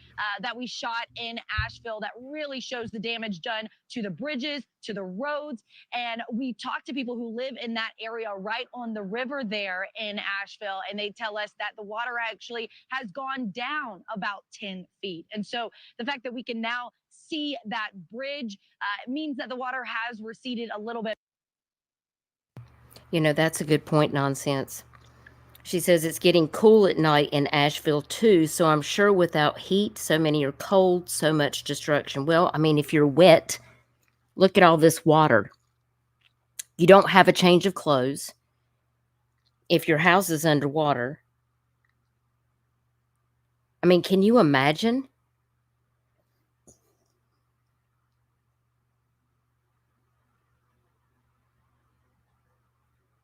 C: that we shot in Asheville that really shows the damage done to the bridges, to the roads. And we talked to people who live in that area right on the river there in Asheville, and they tell us that the water actually has gone down about 10 feet. And so the fact that we can now see that bridge means that the water has receded a little bit.
A: You know, that's a good point, Nonsense. She says it's getting cool at night in Asheville too, so I'm sure without heat, so many are cold, so much destruction. Well, I mean, if you're wet, look at all this water. You don't have a change of clothes. If your house is underwater, I mean, can you imagine?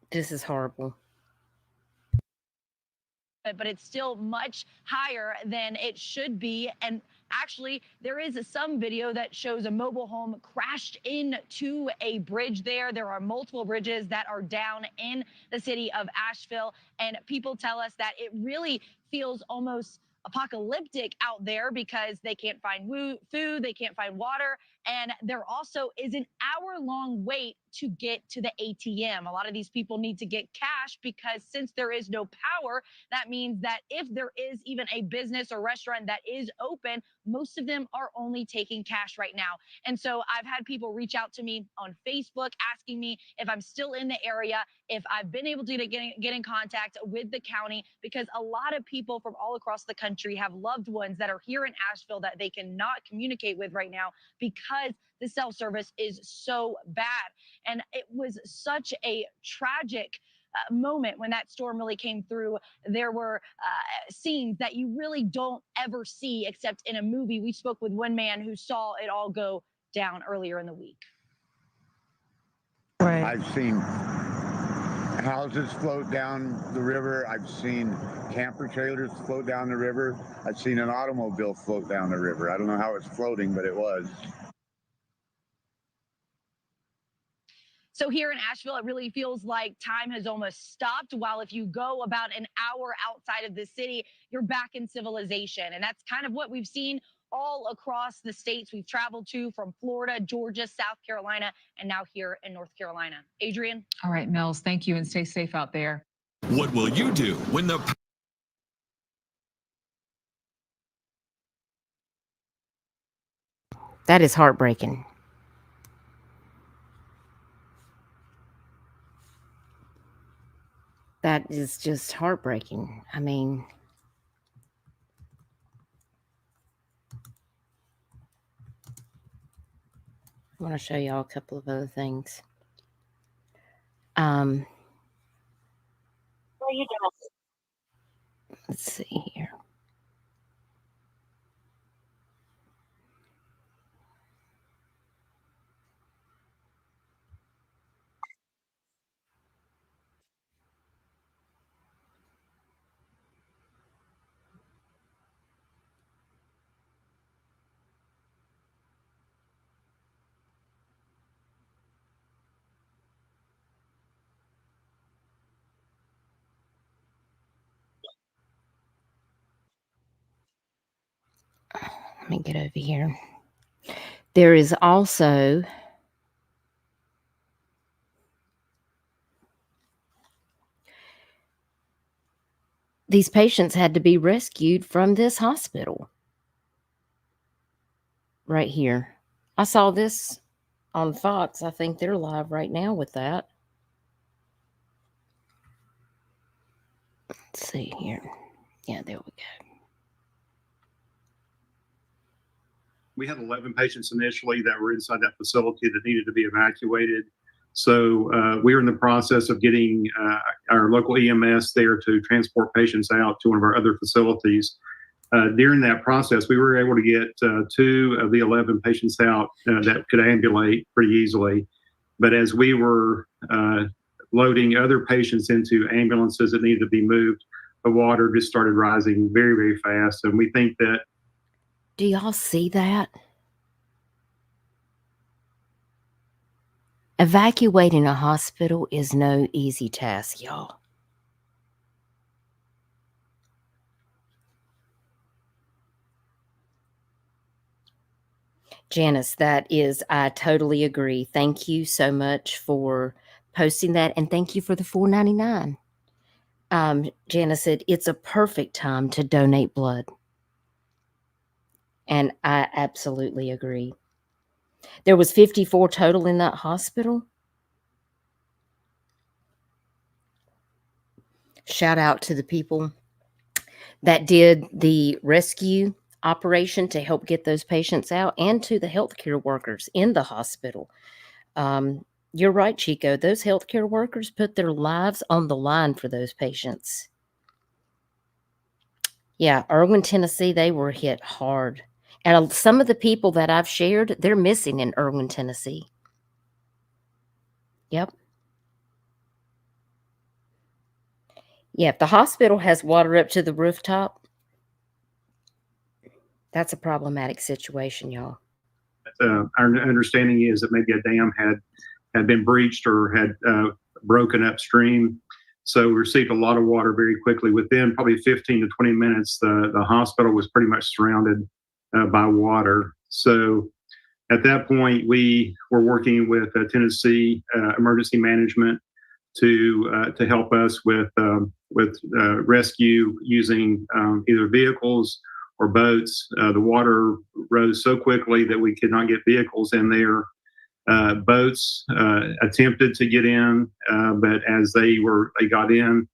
A: This is horrible.
C: But it's still much higher than it should be. And actually, there is some video that shows a mobile home crashed into a bridge there. There are multiple bridges that are down in the city of Asheville. And people tell us that it really feels almost apocalyptic out there because they can't find food, they can't find water, and there also is an hour-long wait to get to the ATM. A lot of these people need to get cash because since there is no power, that means that if there is even a business or restaurant that is open, most of them are only taking cash right now. And so I've had people reach out to me on Facebook asking me if I'm still in the area, if I've been able to get in contact with the county, because a lot of people from all across the country have loved ones that are here in Asheville that they cannot communicate with right now because the cell service is so bad. And it was such a tragic moment when that storm really came through. There were scenes that you really don't ever see except in a movie. We spoke with one man who saw it all go down earlier in the week.
D: Right. I've seen houses float down the river. I've seen camper trailers float down the river. I've seen an automobile float down the river. I don't know how it's floating, but it was.
C: So here in Asheville, it really feels like time has almost stopped. While if you go about an hour outside of the city, you're back in civilization. And that's kind of what we've seen all across the states we've traveled to, from Florida, Georgia, South Carolina, and now here in North Carolina. Adrian?
B: All right, Mills, thank you, and stay safe out there.
E: What will you do when the...
A: That is heartbreaking. That is just heartbreaking. I mean, I want to show y'all a couple of other things. Let's see here. Let me get over here. There is also these patients had to be rescued from this hospital right here. I saw this on Fox. I think they're live right now with that. Let's see here. Yeah, there we go.
F: We had 11 patients initially that were inside that facility that needed to be evacuated. So we were in the process of getting our local EMS there to transport patients out to one of our other facilities. During that process, we were able to get 2 of the 11 patients out that could ambulate pretty easily. But as we were loading other patients into ambulances that needed to be moved, the water just started rising very, very fast. And we think that.
A: Do y'all see that? Evacuating a hospital is no easy task, y'all. Janice, I totally agree. Thank you so much for posting that, and thank you for the $4.99. Janice said, it's a perfect time to donate blood. And I absolutely agree. There was 54 total in that hospital. Shout out to the people that did the rescue operation to help get those patients out, and to the healthcare workers in the hospital. You're right, Chico. Those healthcare workers put their lives on the line for those patients. Yeah, Erwin, Tennessee, they were hit hard. And some of the people that I've shared, they're missing in Erwin, Tennessee. Yep. Yeah, if the hospital has water up to the rooftop, that's a problematic situation, y'all.
F: Our understanding is that maybe a dam had been breached or had broken upstream. So we received a lot of water very quickly. Within probably 15 to 20 minutes, the hospital was pretty much surrounded by water. So at that point, we were working with Tennessee Emergency Management to help us with rescue using either vehicles or boats. The water rose so quickly that we could not get vehicles in there. Boats attempted to get in, but as they got in,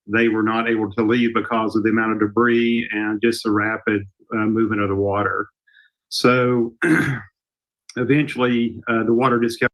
F: they were not able to leave because of the amount of debris and just the rapid movement of the water. So eventually, the water just kept.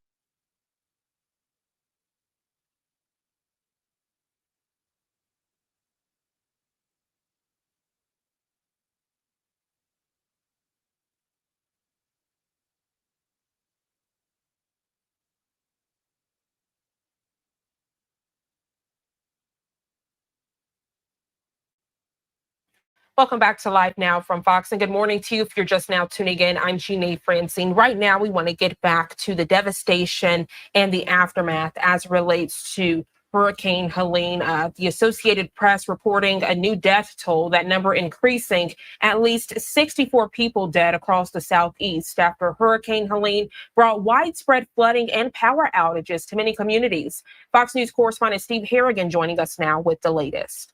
G: Welcome back to Live Now from Fox, and good morning to you. If you're just now tuning in, I'm Jeannie Francine. Right now, we want to get back to the devastation and the aftermath as it relates to Hurricane Helene. The Associated Press reporting a new death toll, that number increasing, at least 64 people dead across the southeast after Hurricane Helene brought widespread flooding and power outages to many communities. Fox News correspondent Steve Harrigan joining us now with the latest.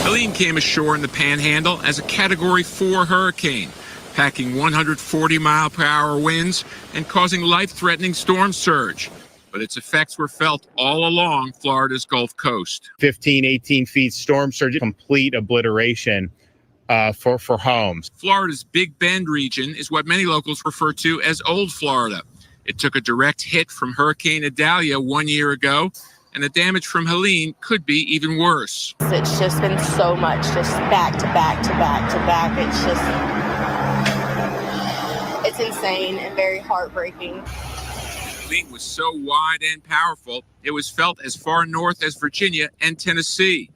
E: Helene came ashore in the Panhandle as a Category 4 hurricane, packing 140-mile-per-hour winds and causing life-threatening storm surge. But its effects were felt all along Florida's Gulf Coast.
H: 15, 18 feet storm surge, complete obliteration for homes.
E: Florida's Big Bend region is what many locals refer to as Old Florida. It took a direct hit from Hurricane Idalia 1 year ago, and the damage from Helene could be even worse.
I: It's just been so much, just back to back to back to back. It's insane and very heartbreaking.
E: Helene was so wide and powerful, it was felt as far north as Virginia and Tennessee.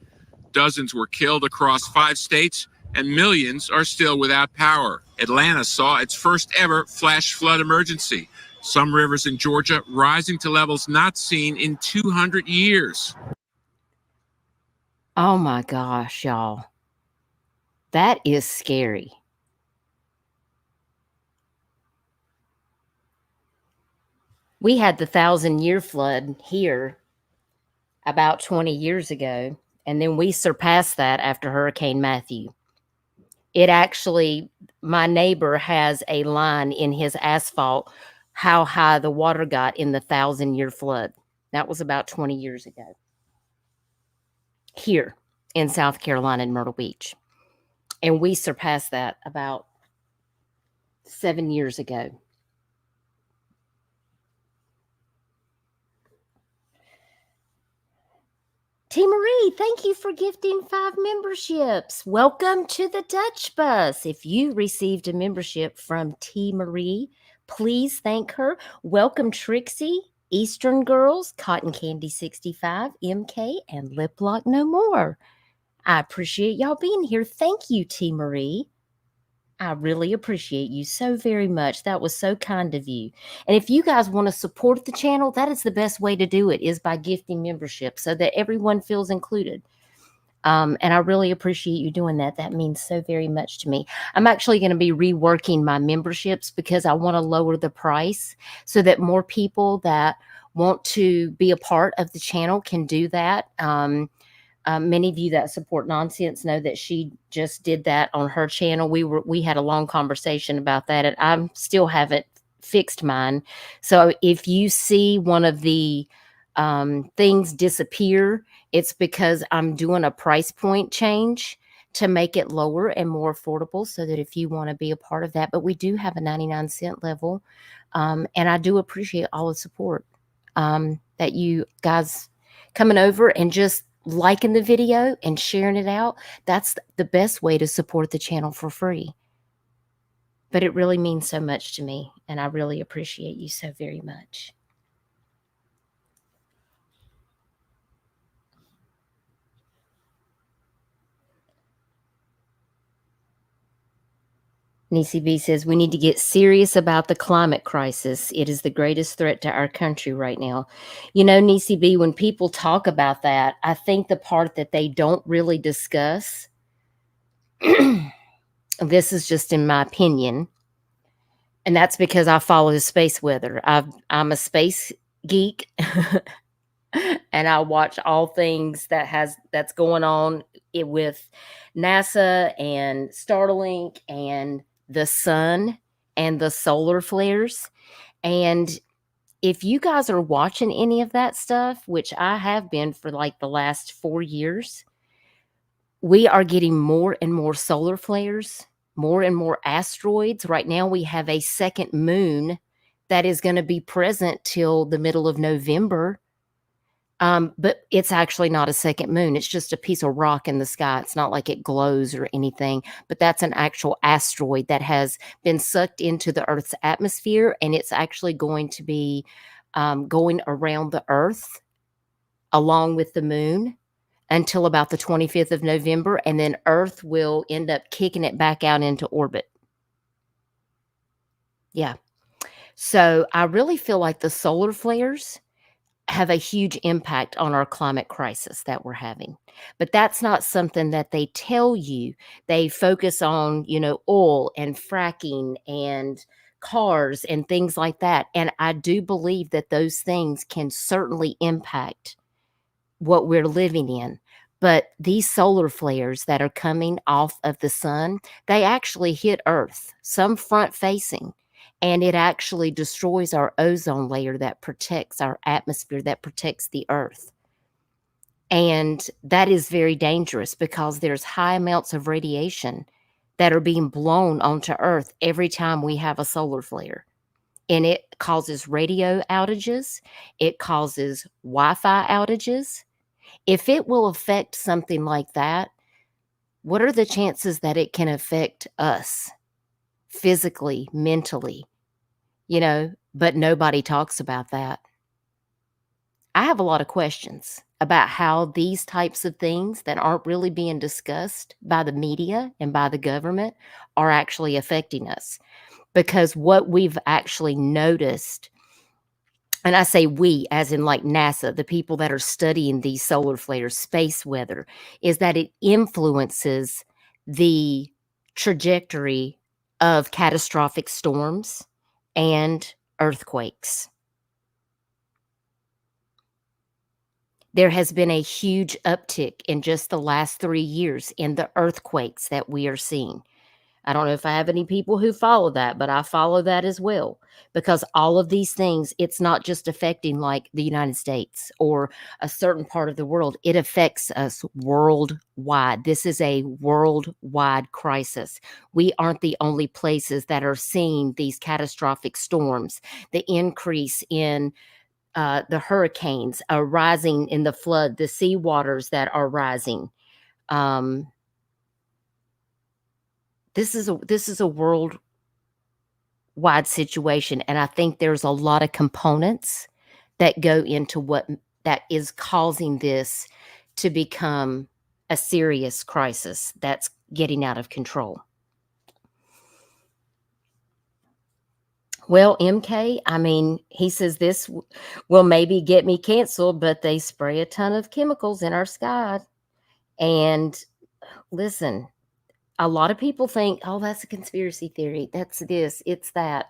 E: Dozens were killed across 5 states, and millions are still without power. Atlanta saw its first ever flash flood emergency. Some rivers in Georgia rising to levels not seen in 200 years.
A: Oh my gosh, y'all. That is scary. We had the 1,000-year flood here about 20 years ago, and then we surpassed that after Hurricane Matthew. It actually, my neighbor has a line in his asphalt how high the water got in the 1,000-year flood. That was about 20 years ago. Here in South Carolina in Myrtle Beach. And we surpassed that about 7 years ago. T. Marie, thank you for gifting 5 memberships. Welcome to the Dutch Bus. If you received a membership from T. Marie, please thank her. Welcome Trixie, Eastern Girls, Cotton Candy 65, MK, and Lip Lock No More. I appreciate y'all being here. Thank you, T. Marie. I really appreciate you so very much. That was so kind of you. And if you guys want to support the channel, that is the best way to do it, is by gifting membership so that everyone feels included. And I really appreciate you doing that. That means so very much to me. I'm actually going to be reworking my memberships because I want to lower the price so that more people that want to be a part of the channel can do that. Many of you that support Nonsense know that she just did that on her channel. We had a long conversation about that, and I still haven't fixed mine. So if you see one of the things disappear, it's because I'm doing a price point change to make it lower and more affordable, so that if you want to be a part of that. But we do have a 99-cent level, and I do appreciate all the support that you guys coming over and just liking the video and sharing it out. That's the best way to support the channel for free. But it really means so much to me, and I really appreciate you so very much. Nisi B says, we need to get serious about the climate crisis. It is the greatest threat to our country right now. You know, Nisi B, when people talk about that, I think the part that they don't really discuss, this is just in my opinion, and that's because I follow the space weather. I'm a space geek, and I watch all things that's going on with NASA and Starlink and the sun and the solar flares. And if you guys are watching any of that stuff, which I have been for like the last 4 years, we are getting more and more solar flares, more and more asteroids. Right now we have a second moon that is going to be present till the middle of November. But it's actually not a second moon. It's just a piece of rock in the sky. It's not like it glows or anything, but that's an actual asteroid that has been sucked into the Earth's atmosphere, and it's actually going to be going around the Earth along with the moon until about the 25th of November, and then Earth will end up kicking it back out into orbit. Yeah. So I really feel like the solar flares have a huge impact on our climate crisis that we're having. But that's not something that they tell you. They focus on, you know, oil and fracking and cars and things like that. And I do believe that those things can certainly impact what we're living in. But these solar flares that are coming off of the sun, they actually hit Earth, some front facing. And it actually destroys our ozone layer that protects our atmosphere, that protects the Earth. And that is very dangerous because there's high amounts of radiation that are being blown onto Earth every time we have a solar flare. and it causes radio outages. It causes Wi-Fi outages. If it will affect something like that, what are the chances that it can affect us physically, mentally, but nobody talks about that. I have a lot of questions about how these types of things that aren't really being discussed by the media and by the government are actually affecting us. Because what we've actually noticed, and I say we as in like NASA, the people that are studying these solar flares, space weather, is that it influences the trajectory of catastrophic storms and earthquakes. There has been a huge uptick in just the last 3 years in the earthquakes that we are seeing. I don't know if I have any people who follow that, but I follow that as well, because all of these things, it's not just affecting like the United States or a certain part of the world. It affects us worldwide. This is a worldwide crisis. We aren't the only places that are seeing these catastrophic storms, the increase in the hurricanes, a rising in the flood, the sea waters that are rising. This is a worldwide situation, and I think there's a lot of components that go into what that is causing this to become a serious crisis that's getting out of control. Well, MK, I mean, he says this will maybe get me canceled, but they spray a ton of chemicals in our sky. And listen, a lot of people think, oh, that's a conspiracy theory. That's this, it's that.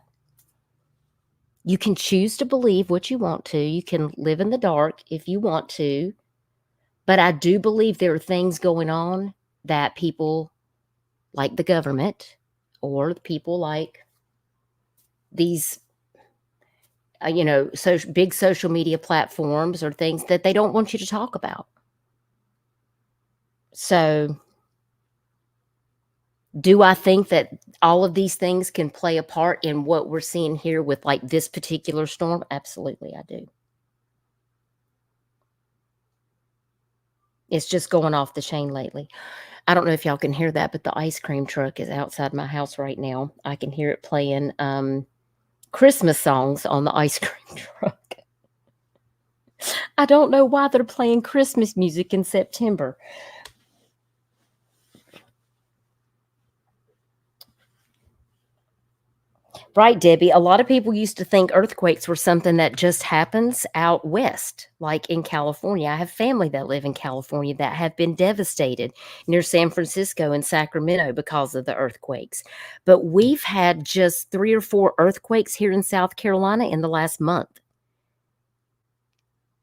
A: You can choose to believe what you want to. You can live in the dark if you want to. But I do believe there are things going on that people like the government or people like these, big social media platforms or things that they don't want you to talk about. So do I think that all of these things can play a part in what we're seeing here with like this particular storm? Absolutely, I do. It's just going off the chain lately. I don't know if y'all can hear that, but the ice cream truck is outside my house right now. I can hear it playing Christmas songs on the ice cream truck. I don't know why they're playing Christmas music in September. Right, Debbie. A lot of people used to think earthquakes were something that just happens out west, like in California. I have family that live in California that have been devastated near San Francisco and Sacramento because of the earthquakes. But we've had just 3 or 4 earthquakes here in South Carolina in the last month.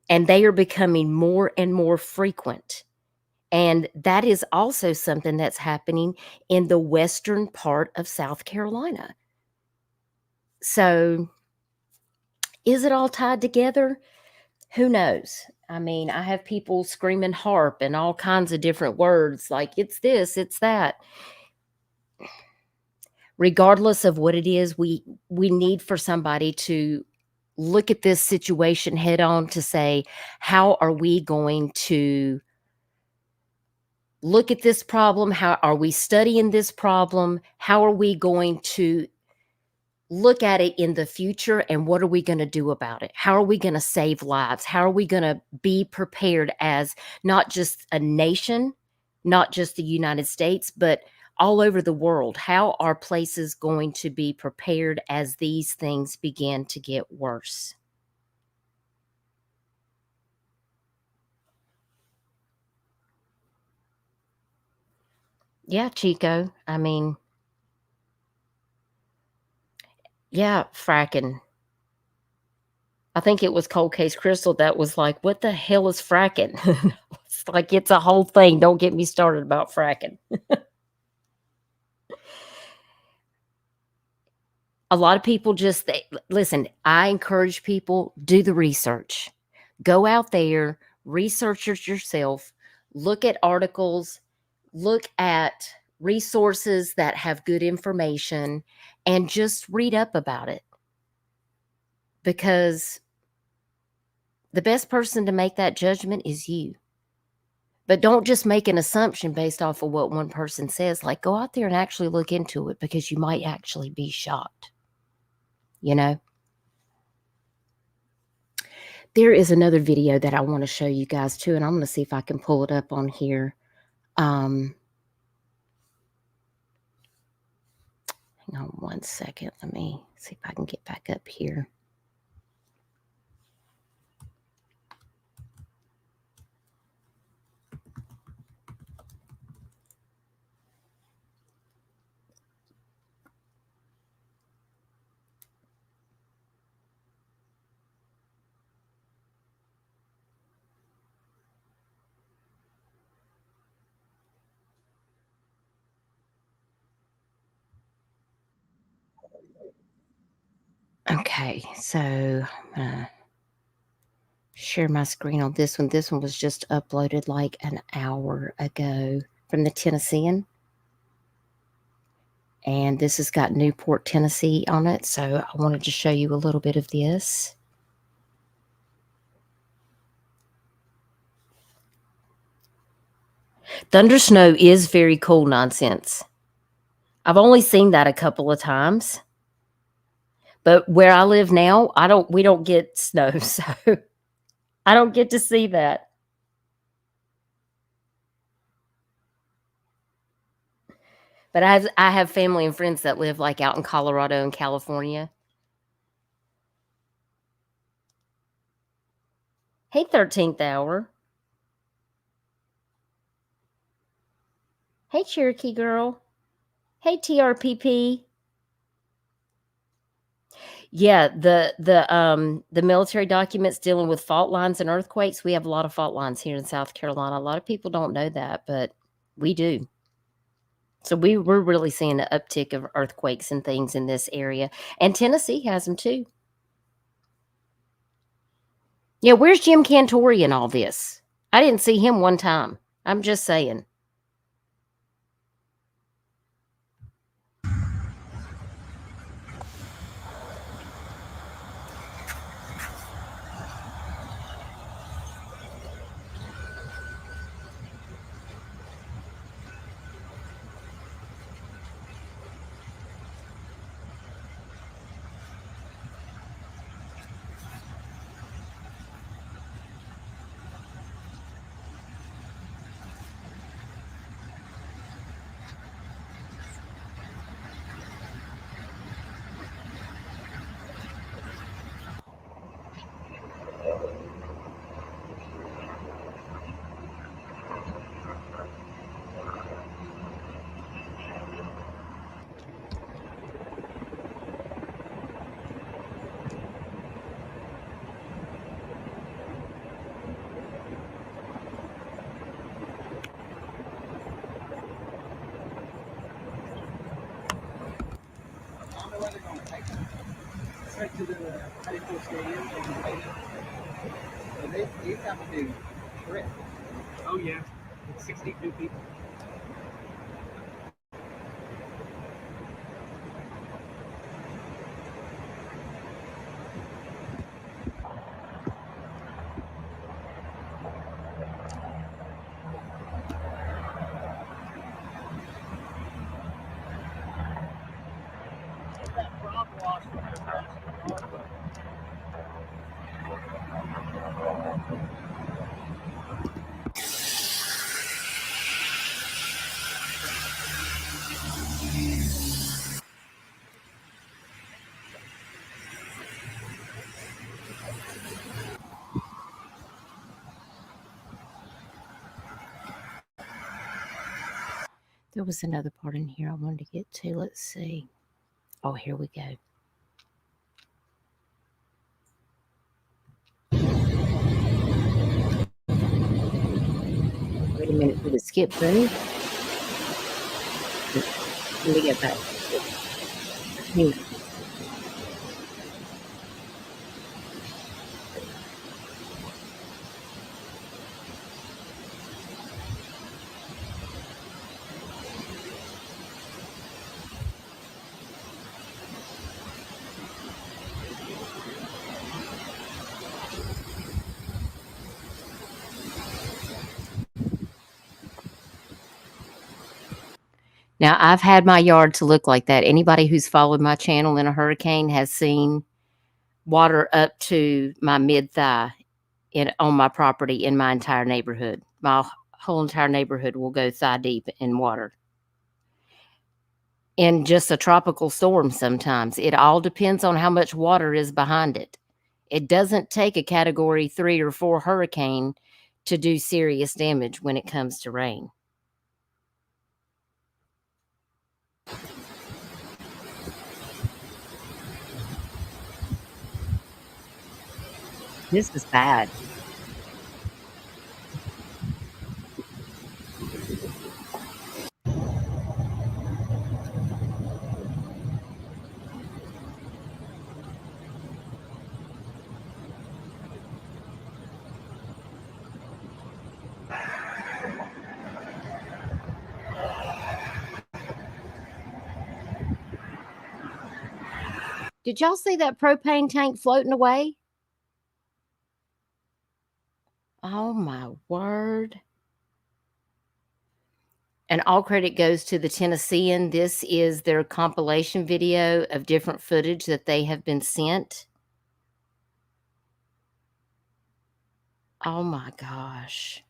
A: And they are becoming more and more frequent. And that is also something that's happening in the western part of South Carolina. So is it all tied together? Who knows? I mean, I have people screaming harp and all kinds of different words like it's this, it's that. Regardless of what it is, we need for somebody to look at this situation head on to say, how are we going to look at this problem? How are we studying this problem? How are we going to look at it in the future, and what are we going to do about it? How are we going to save lives? How are we going to be prepared as not just a nation, not just the United States, but all over the world? How are places going to be prepared as these things begin to get worse? Yeah, Chico. I mean, yeah, fracking. I think it was Cold Case Crystal that was like, what the hell is fracking? It's like, it's a whole thing. Don't get me started about fracking. A lot of people just, listen, I encourage people, do the research. Go out there, research it yourself, look at articles, look at resources that have good information, and just read up about it. because the best person to make that judgment is you. But don't just make an assumption based off of what one person says. Like, go out there and actually look into it, because you might actually be shocked. You know? There is another video that I want to show you guys too, and I'm going to see if I can pull it up on here. Hang on one second. Let me see if I can get back up here. Okay, so I'm gonna share my screen on this one. This one was just uploaded like an hour ago from the Tennessean. And this has got Newport, Tennessee on it. So I wanted to show you a little bit of this. Thunder snow is very cool nonsense. I've only seen that a couple of times. But where I live now, we don't get snow, so I don't get to see that. But I have family and friends that live like out in Colorado and California. Hey, 13th hour. Hey, Cherokee girl. Hey, TRPP. Yeah, the military documents dealing with fault lines and earthquakes. We have a lot of fault lines here in South Carolina. A lot of people don't know that, but we do. So we're really seeing an uptick of earthquakes and things in this area. And Tennessee has them too. Yeah, where's Jim Cantori in all this? I didn't see him one time. I'm just saying.
J: To the high school stadium and play. So they used to have to do trip. Oh yeah, it's 62 people.
A: There was another part in here I wanted to get to. Let's see. Oh, here we go. Wait a minute, did it skip through? Let me get back. Hang on. Now, I've had my yard to look like that. Anybody who's followed my channel in a hurricane has seen water up to my mid-thigh on my property in my entire neighborhood. My whole entire neighborhood will go thigh deep in water. In just a tropical storm sometimes. It all depends on how much water is behind it. It doesn't take a Category 3 or 4 hurricane to do serious damage when it comes to rain. This is bad. Did y'all see that propane tank floating away? Oh my word. And all credit goes to the Tennessean. This is their compilation video of different footage that they have been sent. Oh my gosh.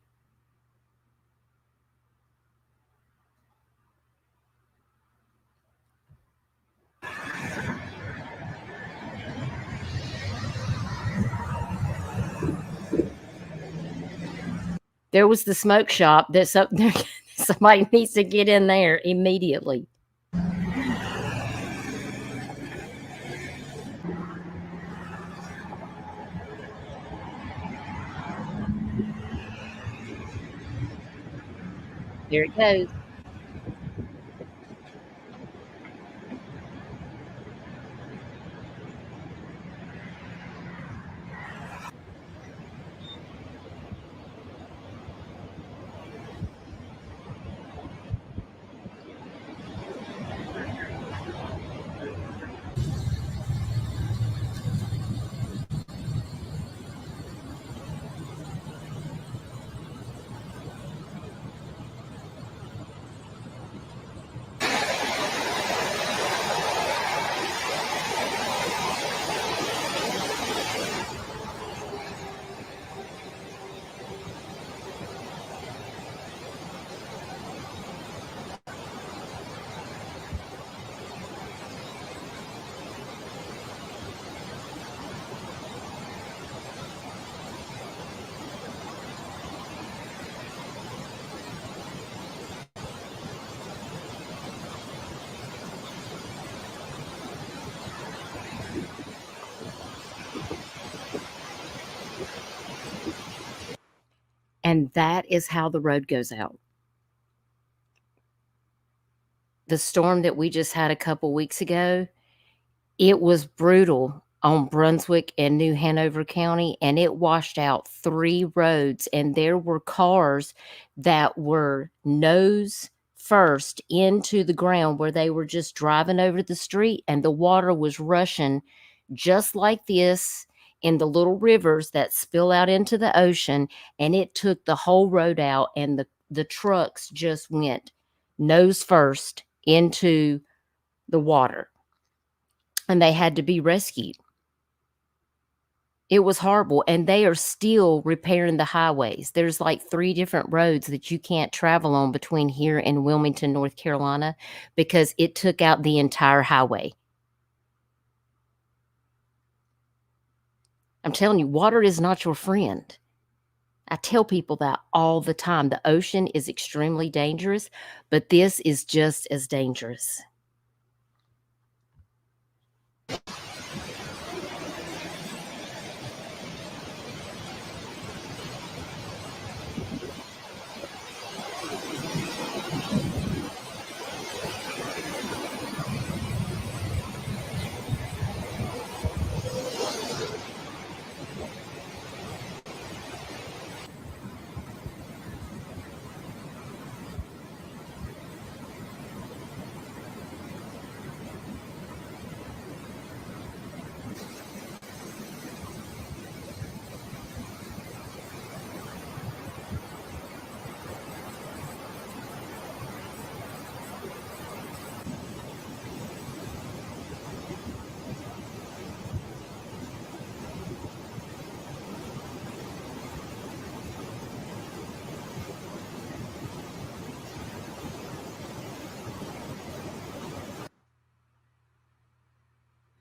A: There was the smoke shop that's up there. Somebody needs to get in there immediately. There it goes. And that is how the road goes out. The storm that we just had a couple weeks ago, it was brutal on Brunswick and New Hanover County, and it washed out 3 roads, and there were cars that were nose first into the ground where they were just driving over the street, and the water was rushing just like this in the little rivers that spill out into the ocean, and it took the whole road out, and the trucks just went nose first into the water, and they had to be rescued. It was horrible, and they are still repairing the highways. There's like 3 different roads that you can't travel on between here and Wilmington, North Carolina, because it took out the entire highway. I'm telling you, water is not your friend. I tell people that all the time. The ocean is extremely dangerous, but this is just as dangerous.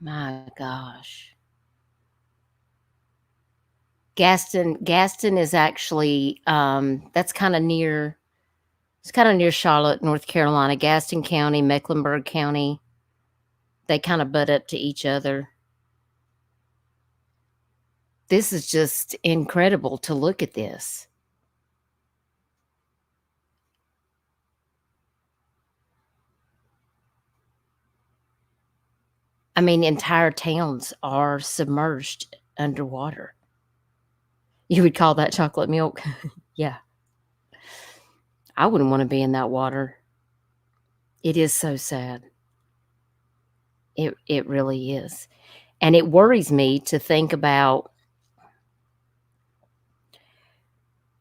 A: My gosh. Gaston is actually that's kind of near. It's kind of near Charlotte, North Carolina. Gaston County, Mecklenburg County. They kind of butt up to each other. This is just incredible to look at this. I mean, entire towns are submerged underwater. You would call that chocolate milk? Yeah. I wouldn't want to be in that water. It is so sad. It really is. And it worries me to think about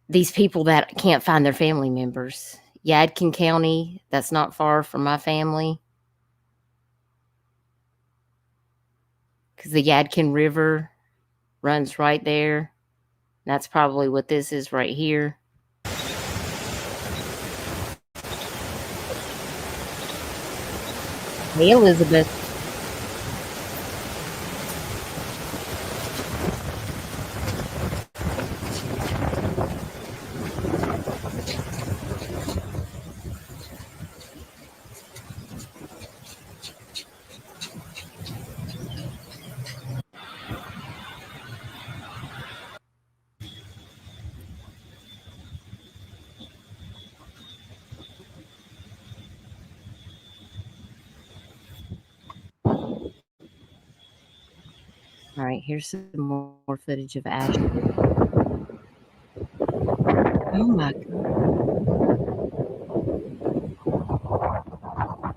A: these people that can't find their family members. Yadkin County, that's not far from my family. Because the Yadkin River runs right there. That's probably what this is right here. Hey, Elizabeth. All right, here's some more footage of Ashley. Oh my God.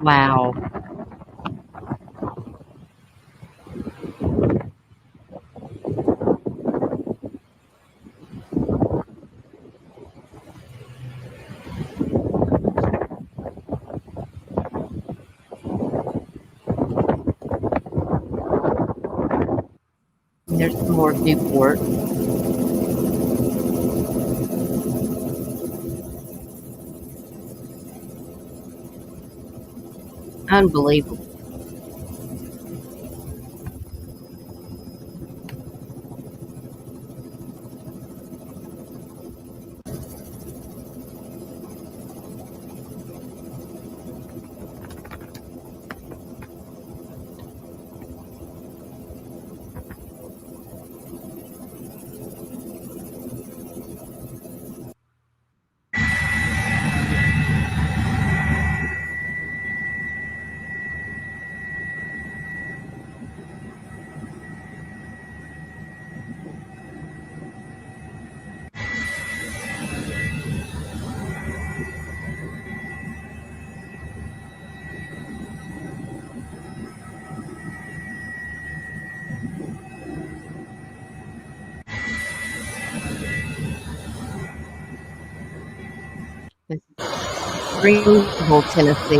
A: Wow. There's some more of Newport. Unbelievable. Greenville, Tennessee.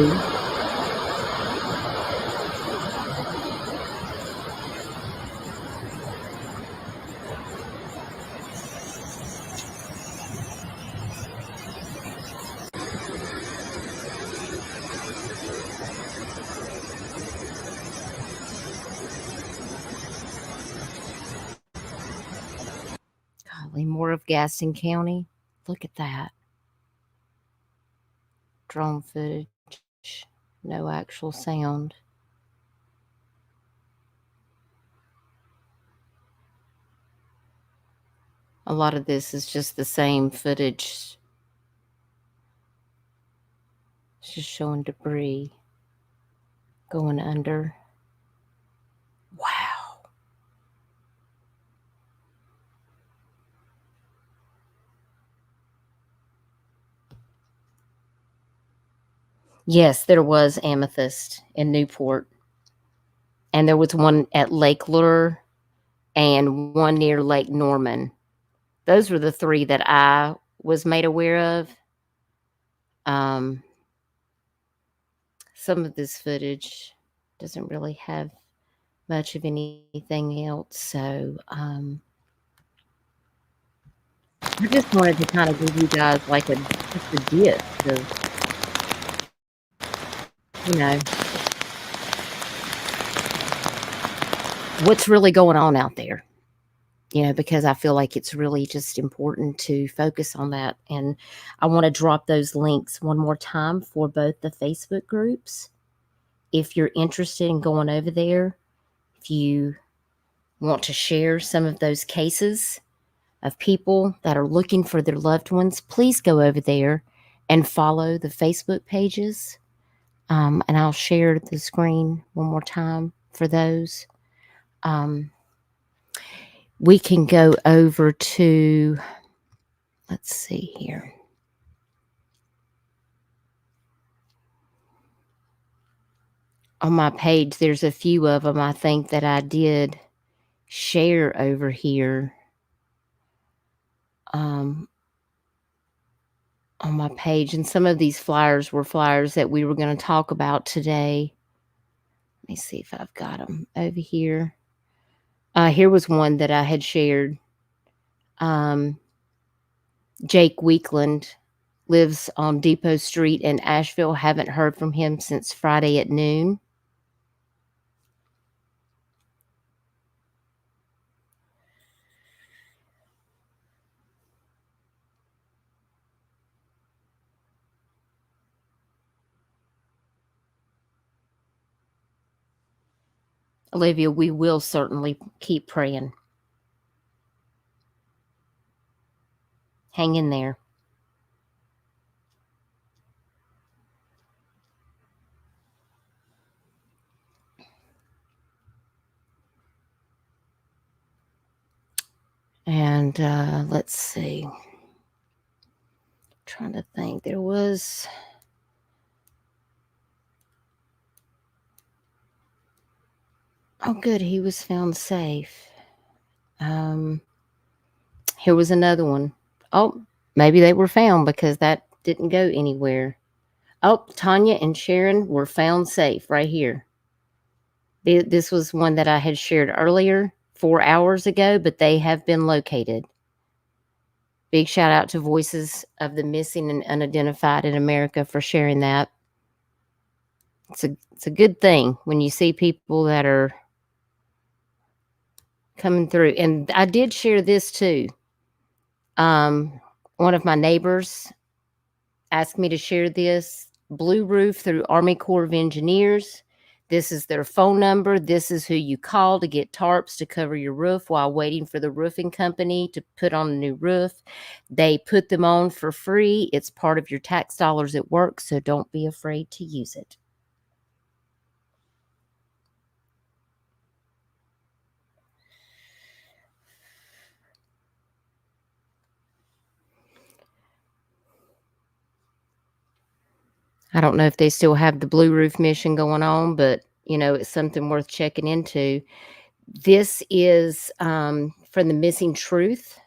A: Golly, more of Gaston County. Look at that. Drone footage. No actual sound. A lot of this is just the same footage. It's just showing debris going under. Wow. Yes, there was amethyst in Newport. And there was one at Lake Lure and one near Lake Norman. Those were the three that I was made aware of. Some of this footage doesn't really have much of anything else. So I just wanted to kind of give you guys like just a gist of, you know, what's really going on out there, because I feel like it's really just important to focus on that. And I want to drop those links one more time for both the Facebook groups. If you're interested in going over there, if you want to share some of those cases of people that are looking for their loved ones, please go over there and follow the Facebook pages. And I'll share the screen one more time for those. We can go over to, let's see here. On my page, there's a few of them I think that I did share over here. On my page, and some of these flyers were flyers that we were going to talk about today. Let me see if I've got them over here. Here was one that I had shared. Jake Weekland lives on Depot Street in Asheville. Haven't heard from him since Friday at noon. Olivia, we will certainly keep praying. Hang in there. And let's see. Trying to think. There was... Oh, good. He was found safe. Here was another one. Oh, maybe they were found because that didn't go anywhere. Oh, Tanya and Sharon were found safe right here. This was one that I had shared earlier, 4 hours ago, but they have been located. Big shout out to Voices of the Missing and Unidentified in America for sharing that. It's a good thing when you see people that are coming through. And I did share this too. One of my neighbors asked me to share this. Blue Roof through Army Corps of Engineers. This is their phone number. This is who you call to get tarps to cover your roof while waiting for the roofing company to put on a new roof. They put them on for free. It's part of your tax dollars at work, so don't be afraid to use it. I don't know if they still have the Blue Roof mission going on, but, it's something worth checking into. This is from the Missing Truth.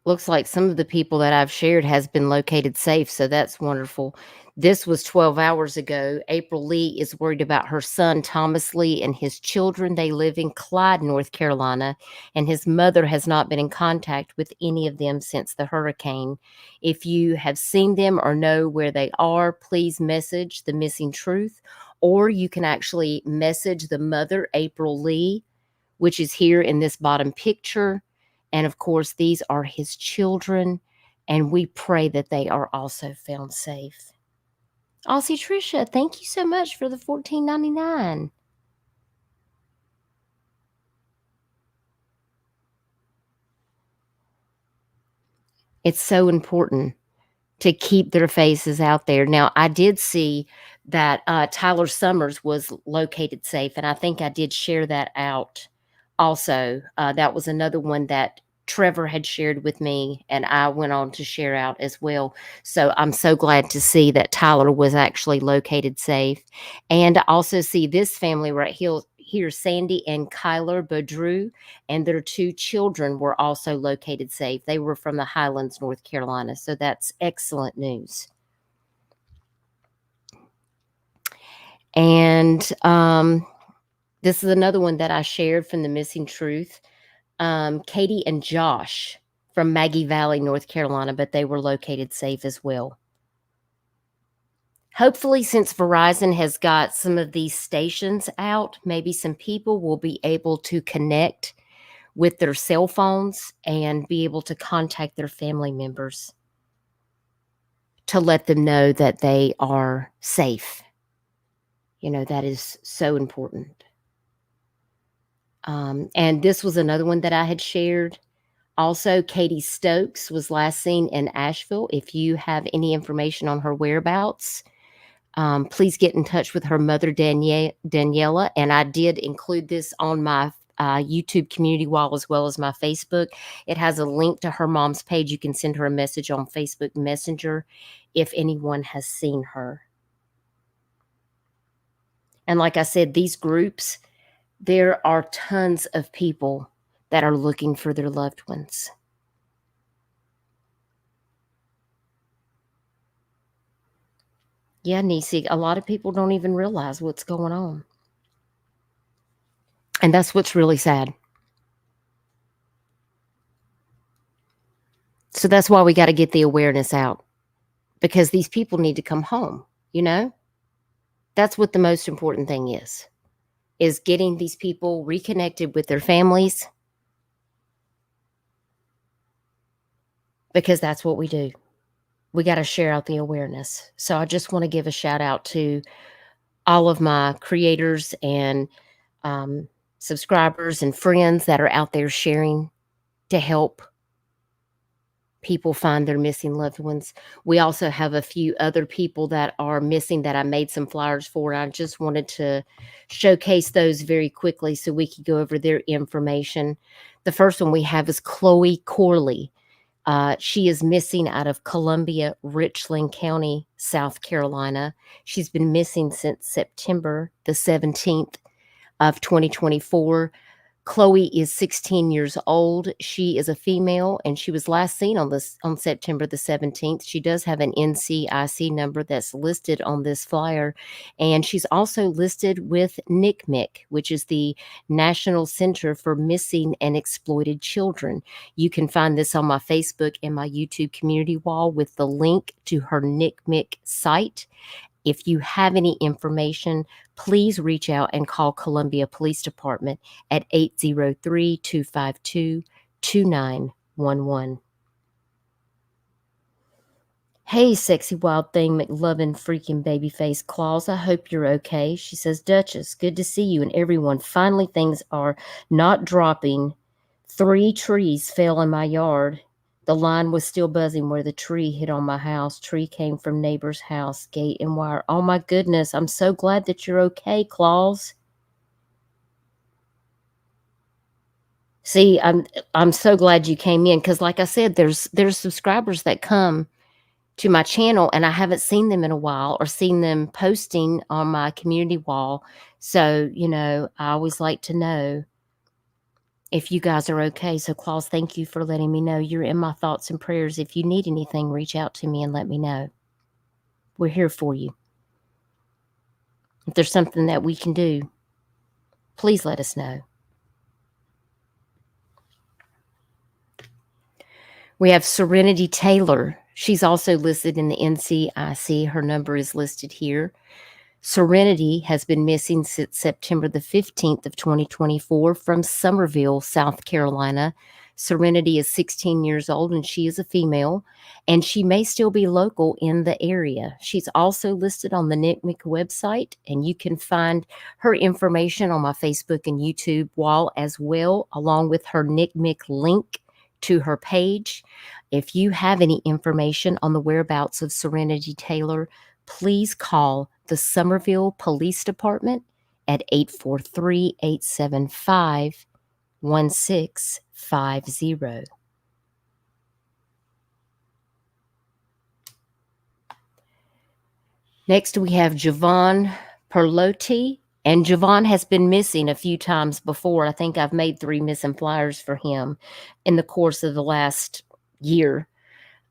A: Looks like some of the people that I've shared has been located safe, so that's wonderful. This was 12 hours ago. April Lee is worried about her son, Thomas Lee, and his children. They live in Clyde, North Carolina, and his mother has not been in contact with any of them since the hurricane. If you have seen them or know where they are, please message the Missing Truth, or you can actually message the mother, April Lee, which is here in this bottom picture. And of course, these are his children, and we pray that they are also found safe. Aussie Trisha, thank you so much for the $14.99. It's so important to keep their faces out there. Now, I did see that Tyler Summers was located safe, and I think I did share that out also. That was another one that Trevor had shared with me, and I went on to share out as well. So I'm so glad to see that Tyler was actually located safe. And I also see this family right here, Sandy and Kyler Bodrew, and their 2 children were also located safe. They were from the Highlands, North Carolina. So that's excellent news. And this is another one that I shared from the Missing Truth. Katie and Josh from Maggie Valley, North Carolina, but they were located safe as well. Hopefully, since Verizon has got some of these stations out, maybe some people will be able to connect with their cell phones and be able to contact their family members to let them know that they are safe. You know, that is so important. And this was another one that I had shared. Also, Katie Stokes was last seen in Asheville. If you have any information on her whereabouts, please get in touch with her mother, Daniela. And I did include this on my YouTube community wall as well as my Facebook. It has a link to her mom's page. You can send her a message on Facebook Messenger if anyone has seen her. And like I said, these groups, there are tons of people that are looking for their loved ones. Yeah, Nisi, a lot of people don't even realize what's going on. And that's what's really sad. So that's why we got to get the awareness out, because these people need to come home, you know? That's what the most important thing is getting these people reconnected with their families, because that's what we do. We got to share out the awareness. So I just want to give a shout out to all of my creators and subscribers and friends that are out there sharing to help people find their missing loved ones. We also have a few other people that are missing that I made some flyers for. I just wanted to showcase those very quickly so we could go over their information. The first one we have is Chloe Corley. She is missing out of Columbia, Richland County, South Carolina. She's been missing since September the 17th of 2024. Chloe is 16 years old. She is a female, and she was last seen on September the 17th. She does have an NCIC number that's listed on this flyer, and she's also listed with NCMEC, which is the National Center for Missing and Exploited Children. You can find this on my Facebook and my YouTube community wall with the link to her NCMEC site. If you have any information, please reach out and call Columbia Police Department at 803-252-2911. Hey, sexy wild thing, McLovin freaking babyface Claus. I hope you're okay. She says, Duchess, good to see you and everyone. Finally, things are not dropping. 3 trees fell in my yard. The line was still buzzing where the tree hit on my house. Tree came from neighbor's house, gate and wire. Oh my goodness, I'm so glad that you're okay, Claus. See, I'm so glad you came in, because like I said, there's subscribers that come to my channel and I haven't seen them in a while or seen them posting on my community wall. So, you know, I always like to know if you guys are okay. So, Claus, thank you for letting me know. You're in my thoughts and prayers. If you need anything, reach out to me and let me know. We're here for you. If there's something that we can do, please let us know. We have Serenity Taylor. She's also listed in the NCIC. Her number is listed here. Serenity has been missing since September the 15th of 2024 from Summerville, South Carolina. Serenity is 16 years old and she is a female, and she may still be local in the area. She's also listed on the NCMEC website, and you can find her information on my Facebook and YouTube wall as well, along with her NCMEC link to her page. If you have any information on the whereabouts of Serenity Taylor, please call the Summerville Police Department at 843-875-1650. Next, we have Javon Perlotti, and Javon has been missing a few times before. I think I've made 3 missing flyers for him in the course of the last year.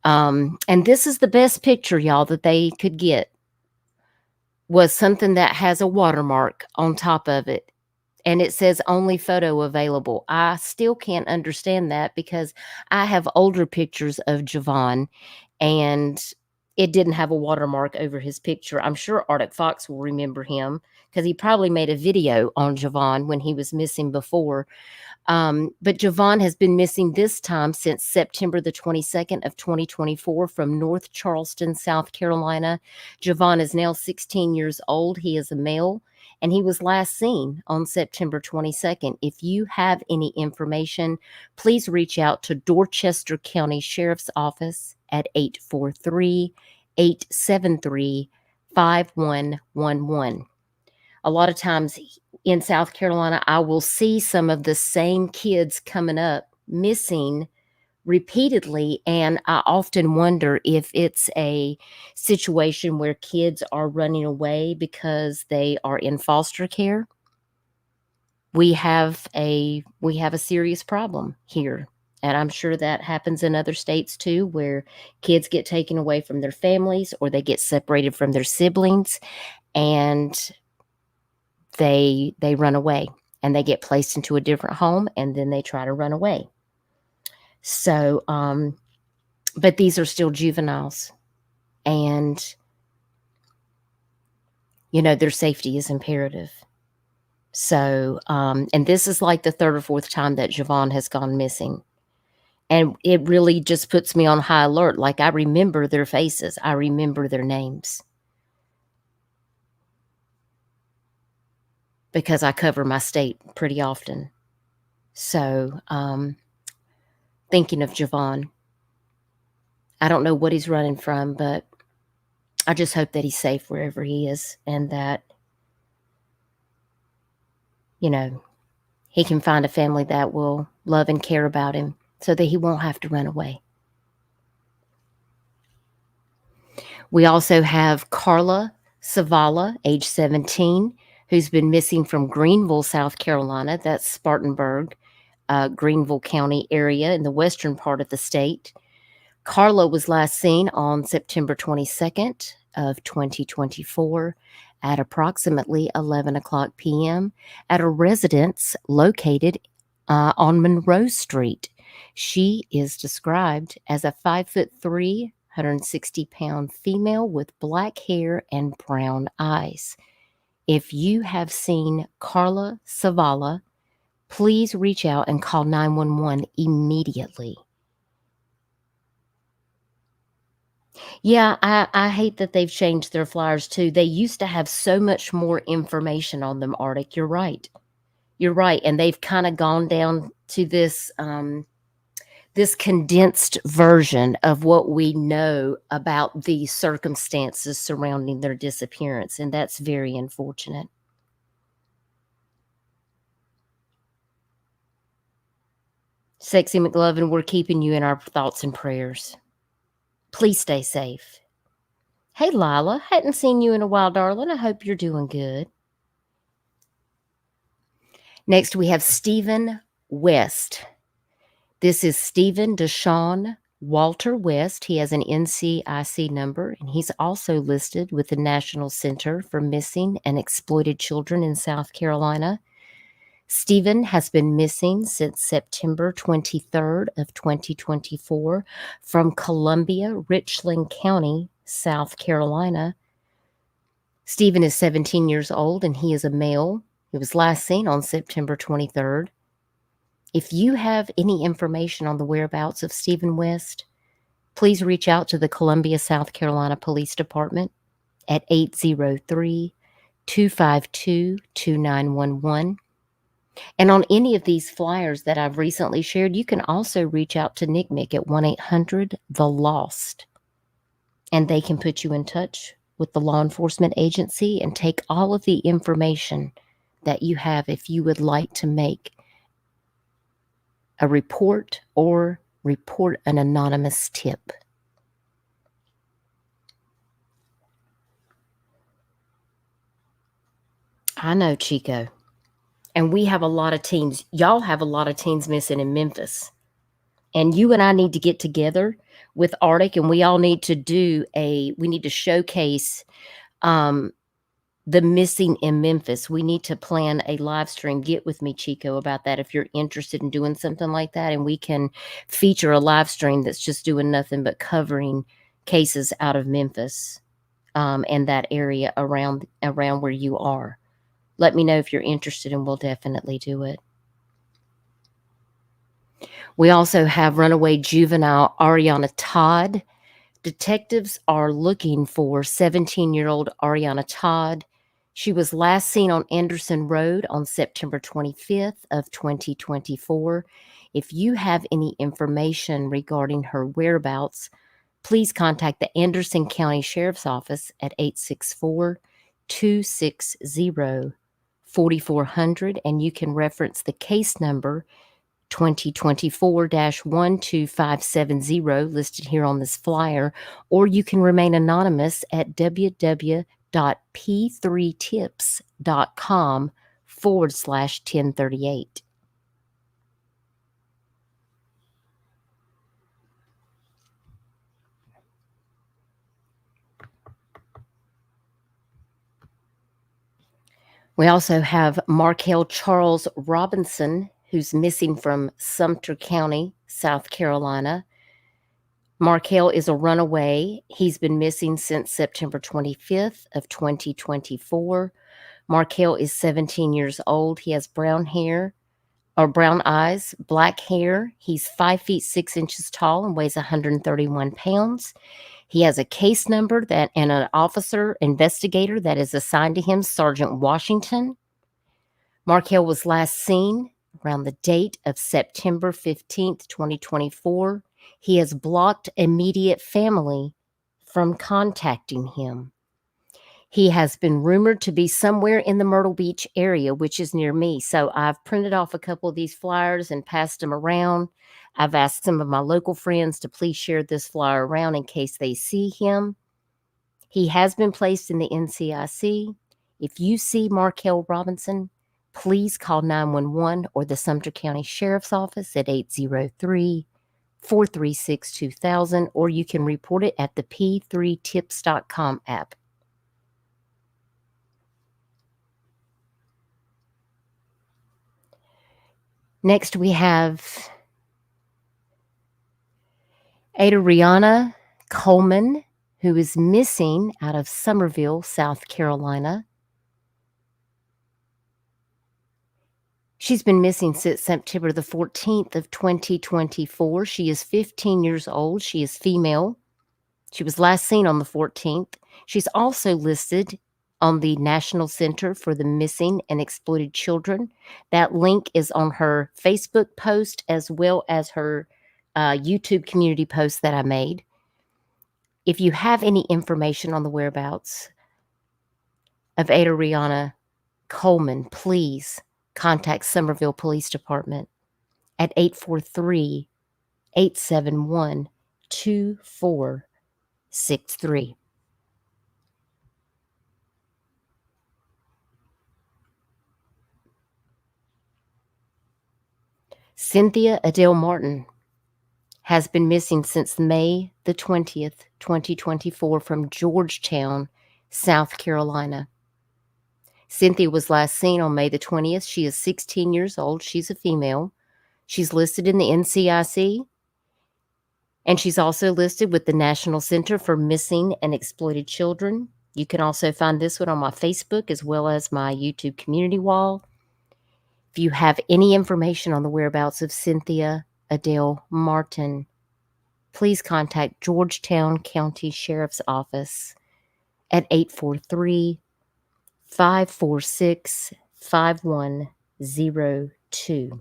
A: And this is the best picture, y'all, that they could get, was something that has a watermark on top of it. And it says only photo available. I still can't understand that, because I have older pictures of Javon, and it didn't have a watermark over his picture. I'm sure Arctic Fox will remember him because he probably made a video on Javon when he was missing before. But Javon has been missing this time since September the 22nd of 2024 from North Charleston, South Carolina. Javon is now 16 years old. He is a male, and he was last seen on September 22nd. If you have any information, please reach out to Dorchester County Sheriff's Office at 843-873-5111. A lot of times in South Carolina, I will see some of the same kids coming up missing repeatedly, and I often wonder if it's a situation where kids are running away because they are in foster care. We have a serious problem here, and I'm sure that happens in other states too, where kids get taken away from their families or they get separated from their siblings, and they run away and they get placed into a different home, and then they try to run away. So, but these are still juveniles, and, you know, their safety is imperative. So, and this is like the third or fourth time that Javon has gone missing. And it really just puts me on high alert. Like, I remember their faces. I remember their names. Because I cover my state pretty often. So, thinking of Javon. I don't know what he's running from, but I just hope that he's safe wherever he is, and that, you know, he can find a family that will love and care about him so that he won't have to run away. We also have Carla Savala, age 17, who's been missing from Greenville, South Carolina. That's Spartanburg, Greenville County area in the western part of the state. Carla was last seen on September 22nd of 2024 at approximately 11 o'clock p.m. at a residence located on Monroe Street. She is described as a 5'3", 160-pound female with black hair and brown eyes. If you have seen Carla Savala, please reach out and call 911 immediately. Yeah, I hate that they've changed their flyers too. They used to have so much more information on them, Arctic. You're right. You're right. And they've kind of gone down to this this condensed version of what we know about the circumstances surrounding their disappearance, and that's very unfortunate. Sexy McLovin, we're keeping you in our thoughts and prayers. Please stay safe. Hey, Lila, hadn't seen you in a while, darling. I hope you're doing good. Next, we have Stephen West. This is Stephen Deshaun Walter West. He has an NCIC number, and he's also listed with the National Center for Missing and Exploited Children in South Carolina. Stephen has been missing since September 23rd of 2024 from Columbia, Richland County, South Carolina. Stephen is 17 years old, and he is a male. He was last seen on September 23rd. If you have any information on the whereabouts of Stephen West, please reach out to the Columbia, South Carolina Police Department at 803-252-2911. And on any of these flyers that I've recently shared, you can also reach out to NCMEC at 1-800-THE-LOST. And they can put you in touch with the law enforcement agency and take all of the information that you have if you would like to make a report or report an anonymous tip. I know, Chico. And we have a lot of teens. Y'all have a lot of teens missing in Memphis. And you and I need to get together with Arctic, and we all need to showcase the missing in Memphis. We need to plan a live stream. Get with me, Chico, about that if you're interested in doing something like that. And we can feature a live stream that's just doing nothing but covering cases out of Memphis and that area around where you are. Let me know if you're interested, and we'll definitely do it. We also have runaway juvenile Ariana Todd. Detectives are looking for 17-year-old Ariana Todd. She was last seen on Anderson Road on September 25th of 2024. If you have any information regarding her whereabouts, please contact the Anderson County Sheriff's Office at 864-260-4400, and you can reference the case number 2024-12570 listed here on this flyer, or you can remain anonymous at www.p3tips.com/1038. We also have Markel Charles Robinson, who's missing from Sumter County, South Carolina. Markel is a runaway. He's been missing since September 25th of 2024. Markel is 17 years old. He has brown hair or brown eyes, black hair. He's 5 feet 6 inches tall and weighs 131 pounds. He has a case number and an officer investigator that is assigned to him, Sergeant Washington. Markel was last seen around the date of September 15th, 2024. He has blocked immediate family from contacting him. He has been rumored to be somewhere in the Myrtle Beach area, which is near me. So I've printed off a couple of these flyers and passed them around. I've asked some of my local friends to please share this flyer around in case they see him. He has been placed in the NCIC. If you see Markel Robinson, please call 911 or the Sumter County Sheriff's Office at 803-436-2000, or you can report it at the p3tips.com app. Next, we have Adriana Coleman, who is missing out of Summerville, South Carolina. She's been missing since September the 14th of 2024. She is 15 years old. She is female. She was last seen on the 14th. She's also listed on the National Center for the Missing and Exploited Children. That link is on her Facebook post as well as her YouTube community post that I made. If you have any information on the whereabouts of Adriana Coleman, please contact Summerville Police Department at 843-871-2463. Cynthia Adele Martin has been missing since May the 20th, 2024 from Georgetown, South Carolina. Cynthia was last seen on May the 20th. She is 16 years old. She's a female. She's listed in the NCIC, and she's also listed with the National Center for Missing and Exploited Children. You can also find this one on my Facebook as well as my YouTube community wall. If you have any information on the whereabouts of Cynthia Adele Martin, please contact Georgetown County Sheriff's Office at 843-546-5102.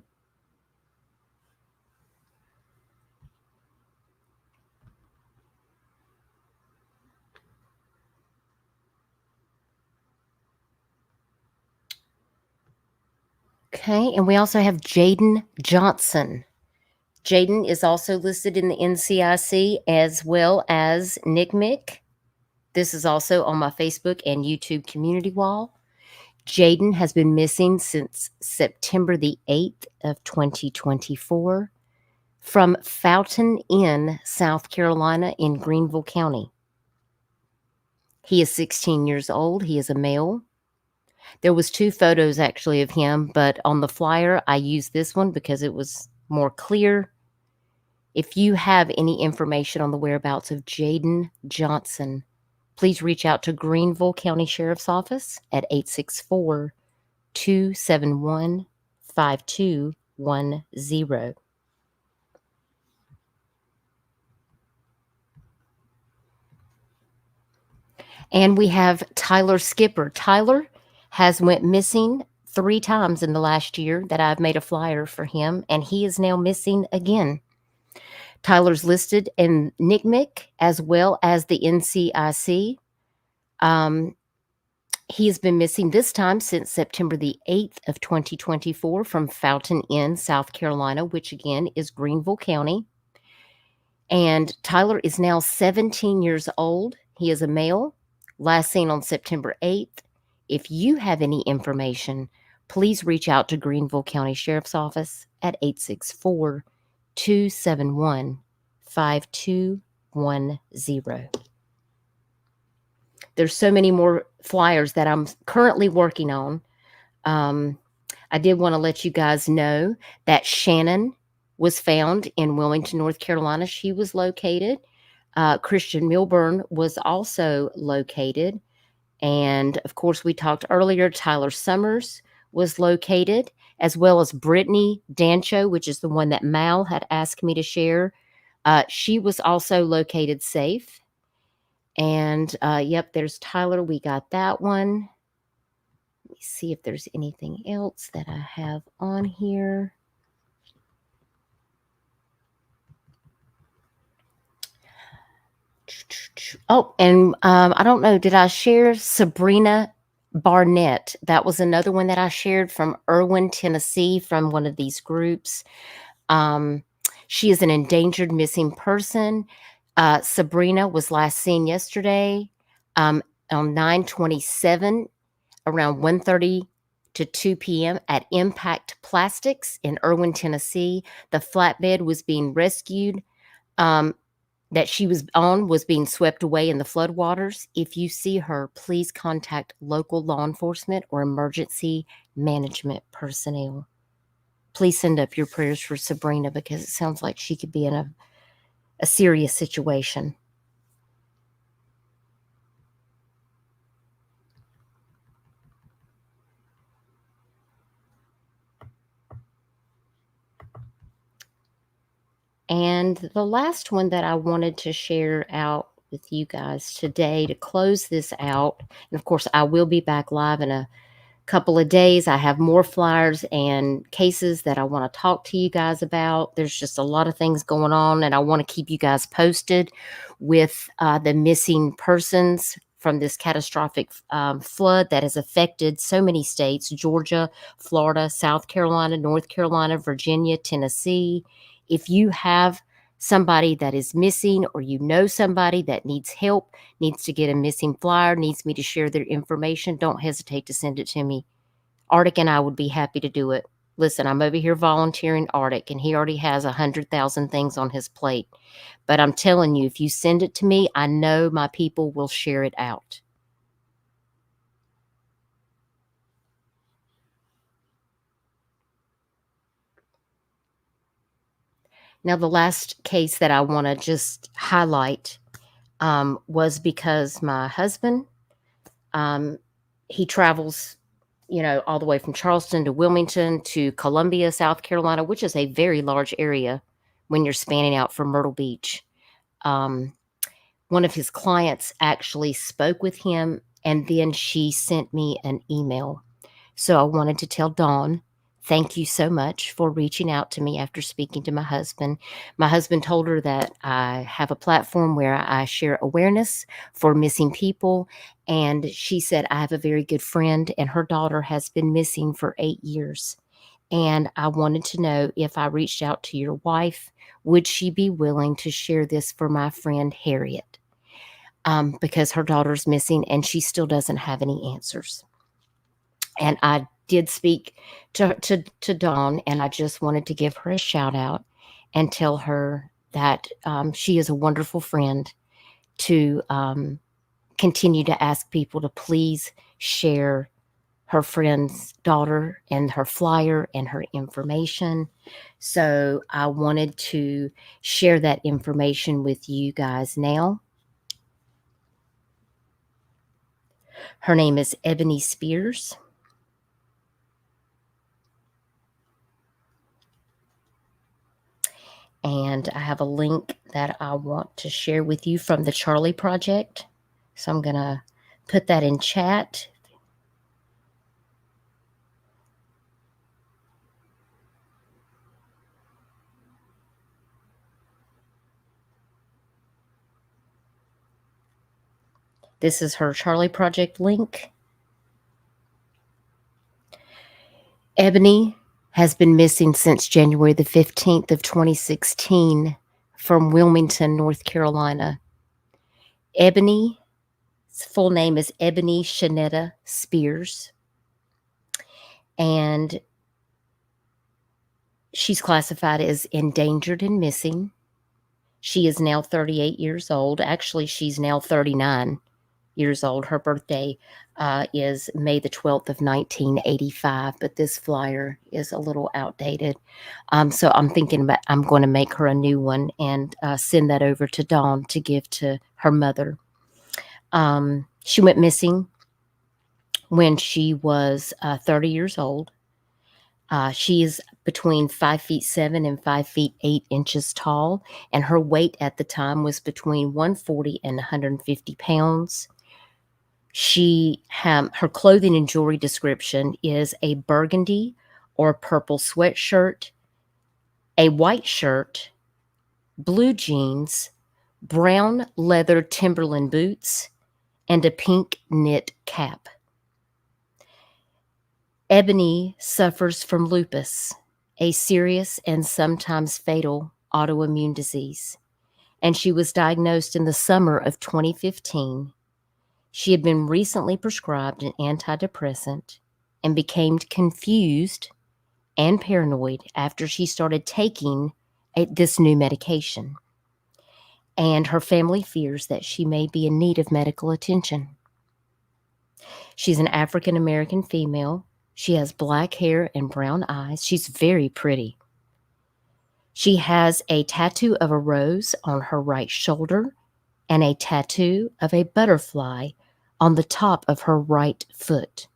A: Okay, and we also have Jaden Johnson. Jaden is also listed in the NCIC as well as NCMEC. This is also on my Facebook and YouTube community wall. Jaden has been missing since September the 8th of 2024 from Fountain Inn, South Carolina in Greenville County. He is 16 years old. He is a male. There was 2 photos actually of him, but on the flyer, I used this one because it was more clear. If you have any information on the whereabouts of Jaden Johnson, please reach out to Greenville County Sheriff's Office at 864-271-5210. And we have Tyler Skipper. Tyler has went missing 3 times in the last year that I've made a flyer for him, and he is now missing again. Tyler's listed in NCMEC as well as the NCIC. He has been missing this time since September the 8th of 2024 from Fountain Inn, South Carolina, which again is Greenville County. And Tyler is now 17 years old. He is a male, last seen on September 8th. If you have any information, please reach out to Greenville County Sheriff's Office at 864-271-5210. There's so many more flyers that I'm currently working on. I did want to let you guys know that Shannon was found in Wilmington, North Carolina. She was located. Christian Milburn was also located. And of course, we talked earlier, Tyler Summers was located, as well as Brittany Dancho, which is the one that Mal had asked me to share. She was also located safe. And yep, there's Tyler. We got that one. Let me see if there's anything else that I have on here. Oh, and I don't know, did I share Sabrina Barnett? That was another one that I shared from Irwin, Tennessee, from one of these groups. She is an endangered missing person. Sabrina was last seen yesterday on 9/27 around 1:30 to 2 p.m. at Impact Plastics in Irwin, Tennessee. The flatbed was being rescued. That she was on was being swept away in the floodwaters. If you see her, please contact local law enforcement or emergency management personnel. Please send up your prayers for Sabrina because it sounds like she could be in a serious situation. And the last one that I wanted to share out with you guys today to close this out, and of course, I will be back live in a couple of days. I have more flyers and cases that I want to talk to you guys about. There's just a lot of things going on, and I want to keep you guys posted with the missing persons from this catastrophic flood that has affected so many states: Georgia, Florida, South Carolina, North Carolina, Virginia, Tennessee. If you have somebody that is missing, or you know somebody that needs help, needs to get a missing flyer, needs me to share their information, don't hesitate to send it to me. Arctic and I would be happy to do it. Listen, I'm over here volunteering Arctic, and he already has 100,000 things on his plate. But I'm telling you, if you send it to me, I know my people will share it out. Now, the last case that I want to just highlight was because my husband, he travels, all the way from Charleston to Wilmington to Columbia, South Carolina, which is a very large area when you're spanning out from Myrtle Beach. One of his clients actually spoke with him, and then she sent me an email. So I wanted to tell Dawn, thank you so much for reaching out to me after speaking to my husband. My husband told her that I have a platform where I share awareness for missing people. And she said, I have a very good friend, and her daughter has been missing for 8 years. And I wanted to know, if I reached out to your wife, would she be willing to share this for my friend Harriet? Because her daughter's missing and she still doesn't have any answers. And I did speak to Dawn, and I just wanted to give her a shout out and tell her that she is a wonderful friend, to continue to ask people to please share her friend's daughter and her flyer and her information. So I wanted to share that information with you guys now. Her name is Ebony Spears. And I have a link that I want to share with you from the Charlie Project. So I'm going to put that in chat. This is her Charlie Project link. Ebony has been missing since January the 15th of 2016 from Wilmington, North Carolina. Ebony's full name is Ebony Shanetta Spears. And she's classified as endangered and missing. She is now 38 years old. Actually, she's now 39 years old. Her birthday is May the 12th of 1985, but this flyer is a little outdated. So I'm thinking about, I'm going to make her a new one and send that over to Dawn to give to her mother. She went missing when she was 30 years old. She is between 5'7" and 5'8" tall, and her weight at the time was between 140 and 150 pounds. Her clothing and jewelry description is a burgundy or purple sweatshirt, a white shirt, blue jeans, brown leather Timberland boots, and a pink knit cap. Ebony suffers from lupus, a serious and sometimes fatal autoimmune disease, and she was diagnosed in the summer of 2015. She had been recently prescribed an antidepressant and became confused and paranoid after she started taking this new medication. And her family fears that she may be in need of medical attention. She's an African American female. She has black hair and brown eyes. She's very pretty. She has a tattoo of a rose on her right shoulder and a tattoo of a butterfly on the top of her right foot.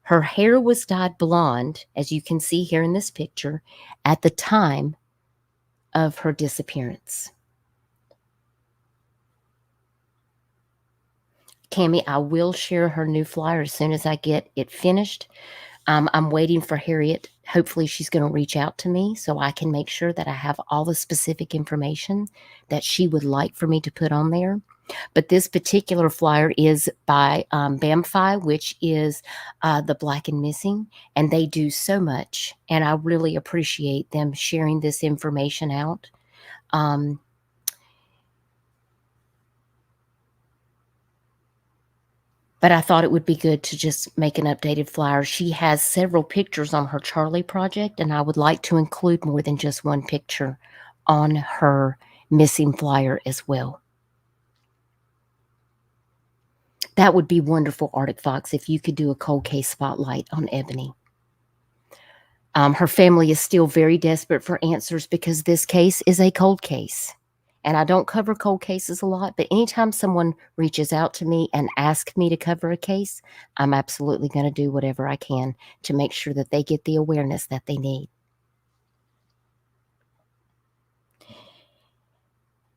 A: Her hair was dyed blonde, as you can see here in this picture, at the time of her disappearance. Cammie, I will share her new flyer as soon as I get it finished. I'm waiting for Harriet. Hopefully she's going to reach out to me so I can make sure that I have all the specific information that she would like for me to put on there. But this particular flyer is by BAMFI, which is the Black and Missing, and they do so much, and I really appreciate them sharing this information out. But I thought it would be good to just make an updated flyer. She has several pictures on her Charlie Project, and I would like to include more than just one picture on her missing flyer as well. That would be wonderful, Arctic Fox, if you could do a cold case spotlight on Ebony. Her family is still very desperate for answers because this case is a cold case. And I don't cover cold cases a lot, but anytime someone reaches out to me and asks me to cover a case, I'm absolutely going to do whatever I can to make sure that they get the awareness that they need.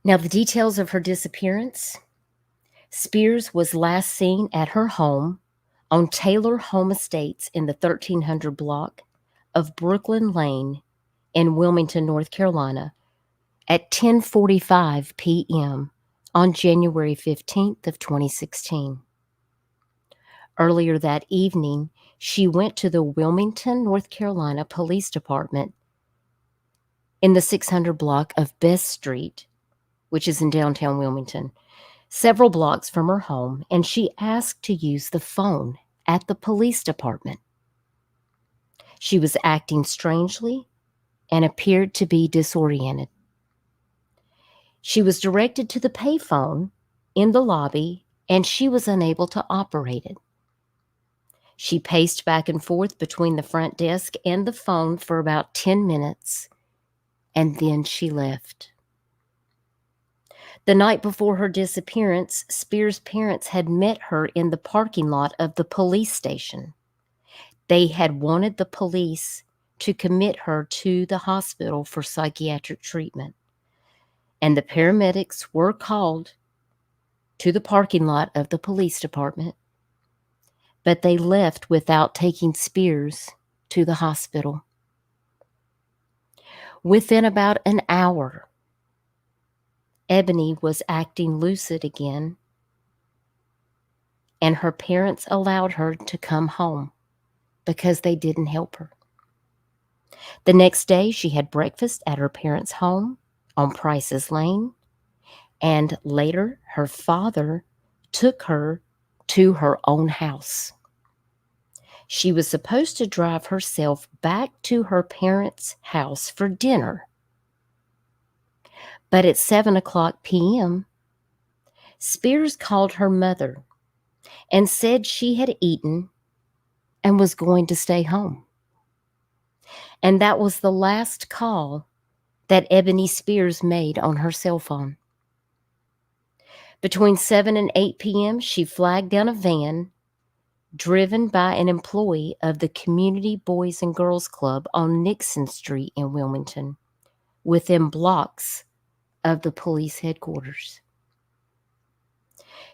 A: Now, the details of her disappearance. Spears was last seen at her home on Taylor Home Estates in the 1300 block of Brooklyn Lane in Wilmington, North Carolina, at 10:45 p.m. on January 15th of 2016. Earlier that evening, she went to the Wilmington, North Carolina Police Department in the 600 block of Best Street, which is in downtown Wilmington, several blocks from her home, and she asked to use the phone at the police department. She was acting strangely and appeared to be disoriented. She was directed to the payphone in the lobby, and she was unable to operate it. She paced back and forth between the front desk and the phone for about 10 minutes, and then she left. The night before her disappearance, Spears' parents had met her in the parking lot of the police station. They had wanted the police to commit her to the hospital for psychiatric treatment, and the paramedics were called to the parking lot of the police department, but they left without taking Spears to the hospital. Within about an hour, Ebony was acting lucid again, and her parents allowed her to come home because they didn't help her. The next day, she had breakfast at her parents' home on Price's Lane, and later her father took her to her own house. She was supposed to drive herself back to her parents' house for dinner. But at 7:00 p.m., Spears called her mother and said she had eaten and was going to stay home. And that was the last call that Ebony Spears made on her cell phone. Between 7 and 8 p.m., she flagged down a van driven by an employee of the Community Boys and Girls Club on Nixon Street in Wilmington, within blocks of the police headquarters.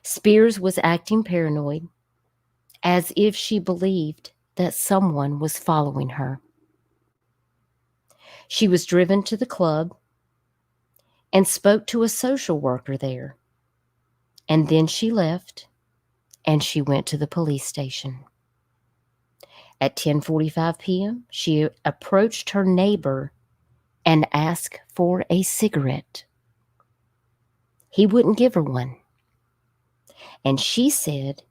A: Spears was acting paranoid, as if she believed that someone was following her. She was driven to the club and spoke to a social worker there, and then she left and she went to the police station. At 10:45 p.m., she approached her neighbor and asked for a cigarette. He wouldn't give her one, and she said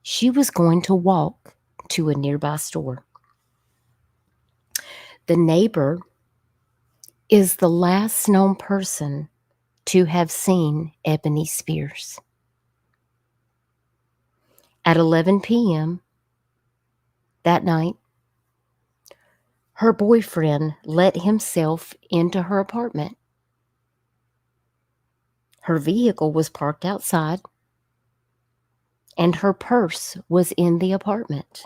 A: she was going to walk to a nearby store. The neighbor is the last known person to have seen Ebony Spears. At 11 p.m. that night, her boyfriend let himself into her apartment. Her vehicle was parked outside, and her purse was in the apartment.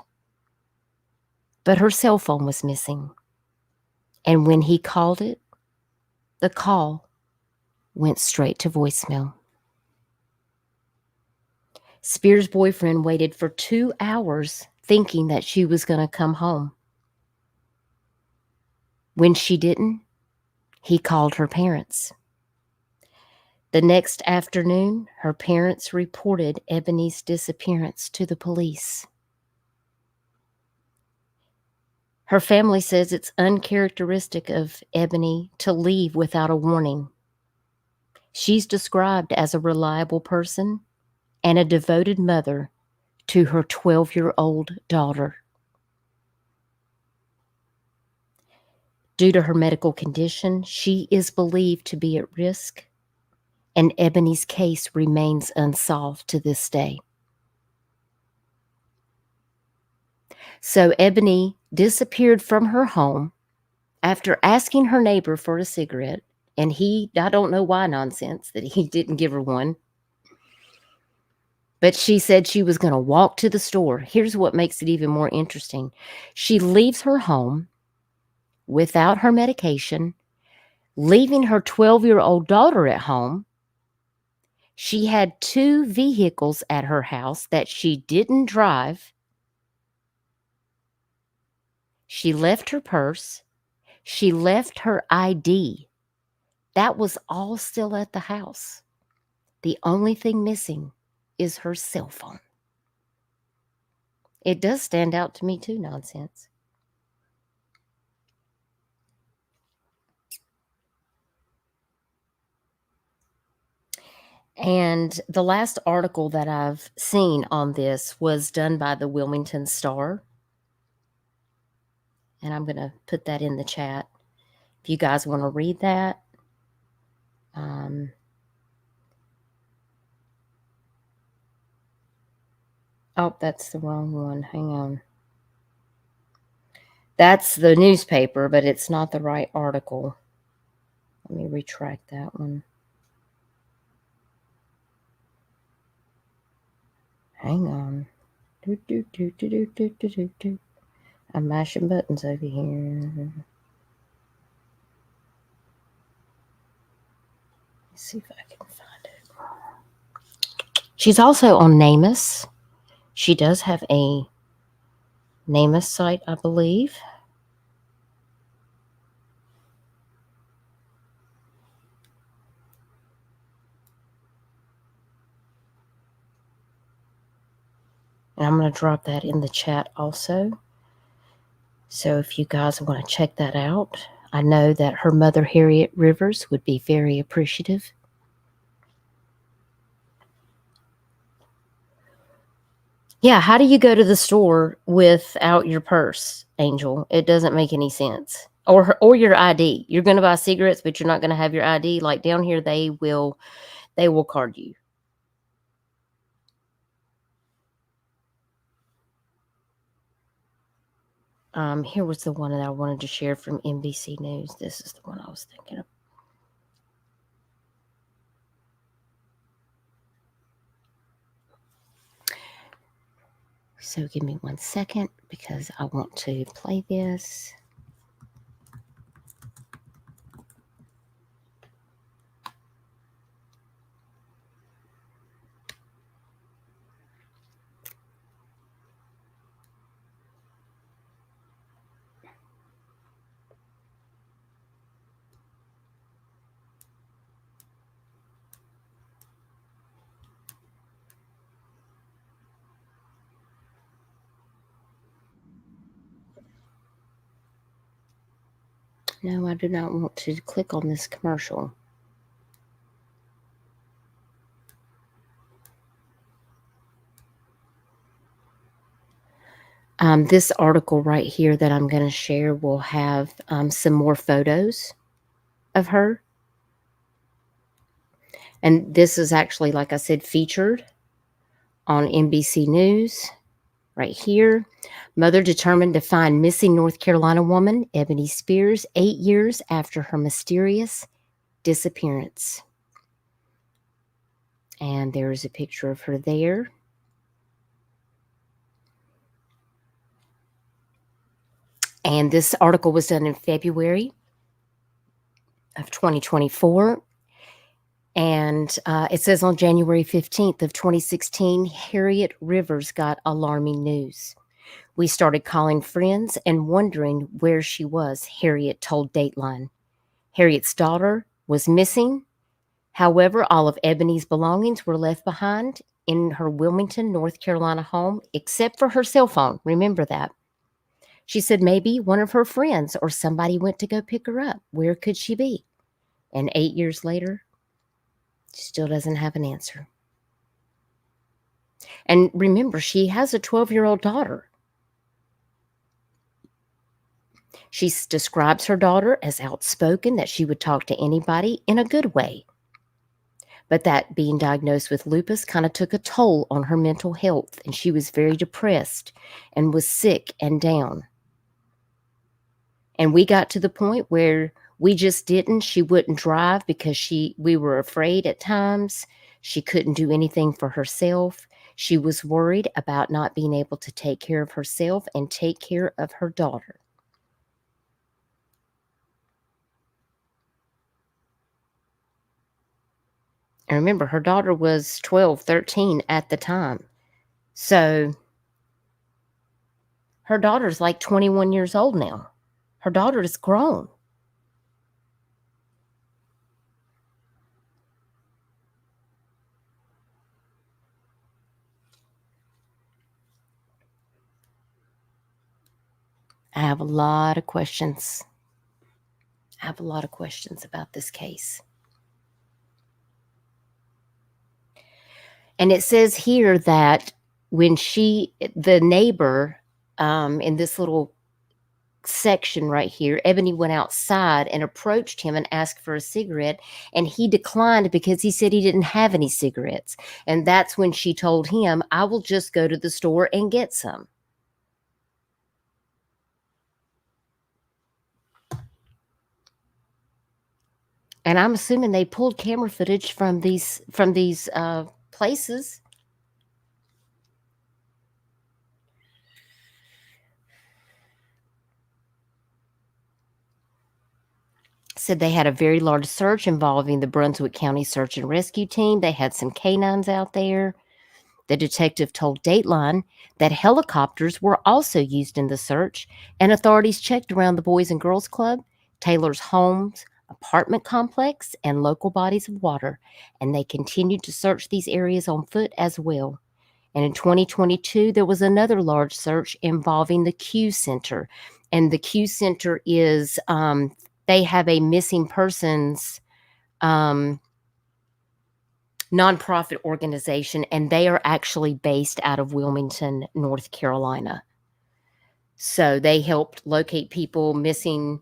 A: But her cell phone was missing, and when he called it, the call went straight to voicemail. Spears' boyfriend waited for 2 hours thinking that she was going to come home. When she didn't, he called her parents. The next afternoon, her parents reported Ebony's disappearance to the police. Her family says it's uncharacteristic of Ebony to leave without a warning. She's described as a reliable person and a devoted mother to her 12-year-old daughter. Due to her medical condition, she is believed to be at risk, and Ebony's case remains unsolved to this day. So Ebony disappeared from her home after asking her neighbor for a cigarette, and I don't know why nonsense that he didn't give her one. But she said she was going to walk to the store. Here's what makes it even more interesting. She leaves her home without her medication, leaving her 12-year-old daughter at home. She had 2 vehicles at her house that she didn't drive. She left her purse. She left her ID. That was all still at the house. The only thing missing is her cell phone. It does stand out to me too, nonsense. And the last article that I've seen on this was done by the Wilmington Star. And I'm going to put that in the chat if you guys want to read that. Oh, that's the wrong one. Hang on. That's the newspaper, but it's not the right article. Let me retract that one. Hang on. I'm mashing buttons over here. Let's see if I can find it. She's also on NamUs. She does have a NamUs site, I believe. And I'm going to drop that in the chat also. So if you guys want to check that out, I know that her mother, Harriet Rivers, would be very appreciative. Yeah, how do you go to the store without your purse, Angel? It doesn't make any sense. Or your ID. You're going to buy cigarettes, but you're not going to have your ID. Like down here, they will card you. Here was the one that I wanted to share from NBC News. This is the one I was thinking of. So give me 1 second because I want to play this. No, I do not want to click on this commercial. This article right here that I'm going to share will have some more photos of her. And this is actually, like I said, featured on NBC News right here. Mother determined to find missing North Carolina woman, Ebony Spears, 8 years after her mysterious disappearance. And there's a picture of her there. And this article was done in February of 2024. And it says on January 15th of 2016, Harriet Rivers got alarming news. We started calling friends and wondering where she was, Harriet told Dateline. Harriet's daughter was missing. However, all of Ebony's belongings were left behind in her Wilmington, North Carolina home, except for her cell phone. Remember that. She said maybe one of her friends or somebody went to go pick her up. Where could she be? And 8 years later, she still doesn't have an answer. And remember, she has a 12-year-old daughter. She describes her daughter as outspoken, that she would talk to anybody in a good way. But that being diagnosed with lupus kind of took a toll on her mental health, and she was very depressed and was sick and down. And we got to the point where she wouldn't drive because we were afraid at times. She couldn't do anything for herself. She was worried about not being able to take care of herself and take care of her daughter. And remember, her daughter was 12, 13 at the time. So her daughter's like 21 years old now. Her daughter is grown. I have a lot of questions. I have a lot of questions about this case. And it says here that when the neighbor in this little section right here, Ebony went outside and approached him and asked for a cigarette, and he declined because he said he didn't have any cigarettes. And that's when she told him, I will just go to the store and get some. And I'm assuming they pulled camera footage from these places. Said they had a very large search involving the Brunswick County Search and Rescue Team. They had some canines out there. The detective told Dateline that helicopters were also used in the search, and authorities checked around the Boys and Girls Club, Taylor's homes, apartment complex, and local bodies of water, and they continued to search these areas on foot as well. And in 2022, there was another large search involving the Q Center. And the Q Center is, they have a missing persons nonprofit organization, and they are actually based out of Wilmington, North Carolina. So they helped locate people missing,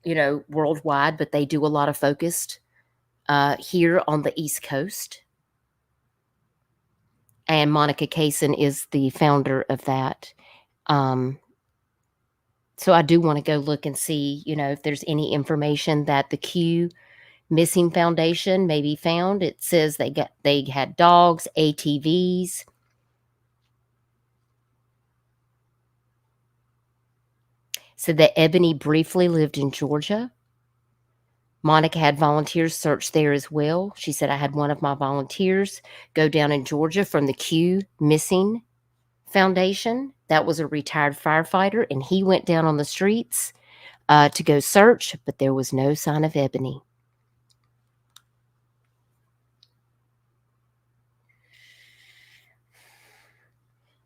A: worldwide, but they do a lot of focused here on the East Coast. And Monica Kaysen is the founder of that. So I do want to go look and see, if there's any information that the Q Missing Foundation maybe found. It says they had dogs, ATVs. Said that Ebony briefly lived in Georgia. Monica had volunteers search there as well. She said, I had one of my volunteers go down in Georgia from the Q Missing Foundation. That was a retired firefighter, and he went down on the streets to go search, but there was no sign of Ebony.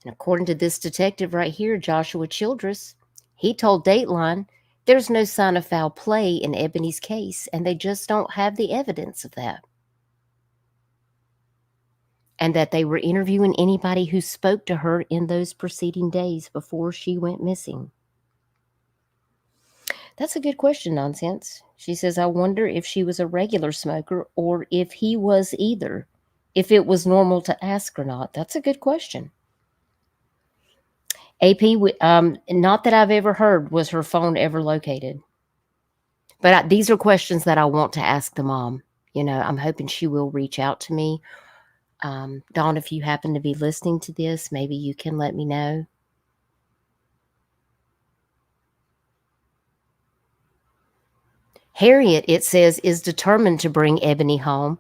A: And according to this detective right here, Joshua Childress, he told Dateline there's no sign of foul play in Ebony's case, and they just don't have the evidence of that. And that they were interviewing anybody who spoke to her in those preceding days before she went missing. That's a good question, Nonsense. She says, I wonder if she was a regular smoker or if he was either. If it was normal to ask or not. That's a good question. AP, not that I've ever heard, was her phone ever located? But these are questions that I want to ask the mom. I'm hoping she will reach out to me. Dawn, if you happen to be listening to this, maybe you can let me know. Harriet, it says, is determined to bring Ebony home.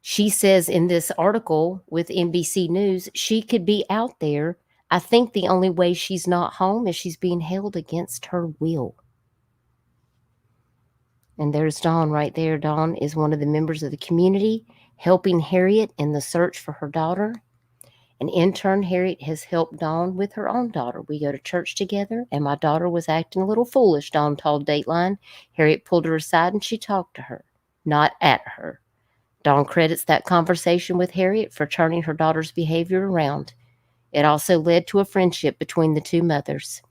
A: She says in this article with NBC News, she could be out there. I think the only way she's not home is she's being held against her will. And there's Dawn right there. Dawn is one of the members of the community helping Harriet in the search for her daughter. And in turn, Harriet has helped Dawn with her own daughter. We go to church together, and my daughter was acting a little foolish, Dawn told Dateline. Harriet pulled her aside and she talked to her, not at her. Dawn credits that conversation with Harriet for turning her daughter's behavior around. It also led to a friendship between the two mothers.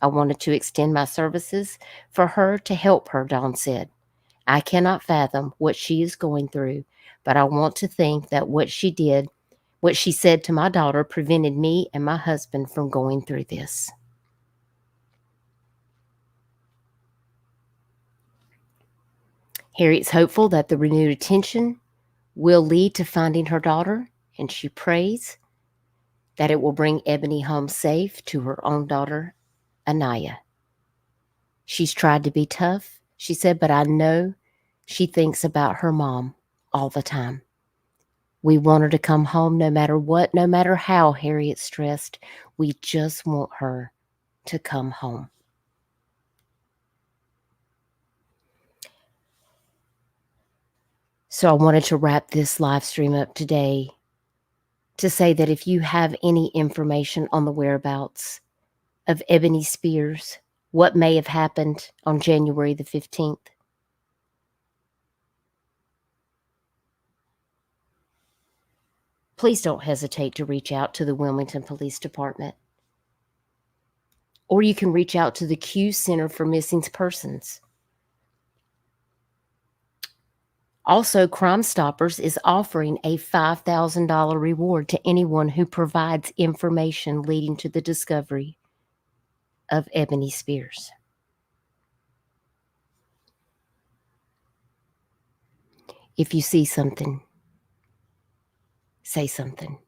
A: I wanted to extend my services for her to help her, Dawn said. I cannot fathom what she is going through, but I want to think that what she said to my daughter prevented me and my husband from going through this. Harriet's hopeful that the renewed attention will lead to finding her daughter, and she prays that it will bring Ebony home safe to her own daughter, Anaya. She's tried to be tough, she said, but I know she thinks about her mom all the time. We want her to come home no matter what, no matter how, Harriet stressed. We just want her to come home. So I wanted to wrap this live stream up today to say that if you have any information on the whereabouts of Ebony Spears, what may have happened on January the 15th, please don't hesitate to reach out to the Wilmington Police Department. or you can reach out to the Q Center for Missing Persons. Also, Crime Stoppers is offering a $5,000 reward to anyone who provides information leading to the discovery of Ebony Spears. If you see something, say something.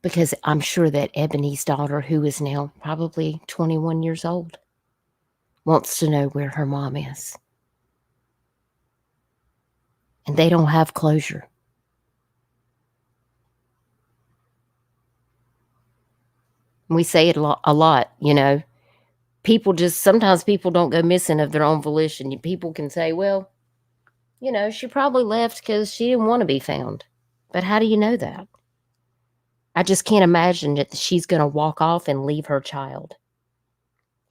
A: Because I'm sure that Ebony's daughter, who is now probably 21 years old, wants to know where her mom is. And they don't have closure. We say it a lot, you know. Sometimes people don't go missing of their own volition. People can say, well, you know, she probably left because she didn't want to be found. But how do you know that? I just can't imagine that she's going to walk off and leave her child.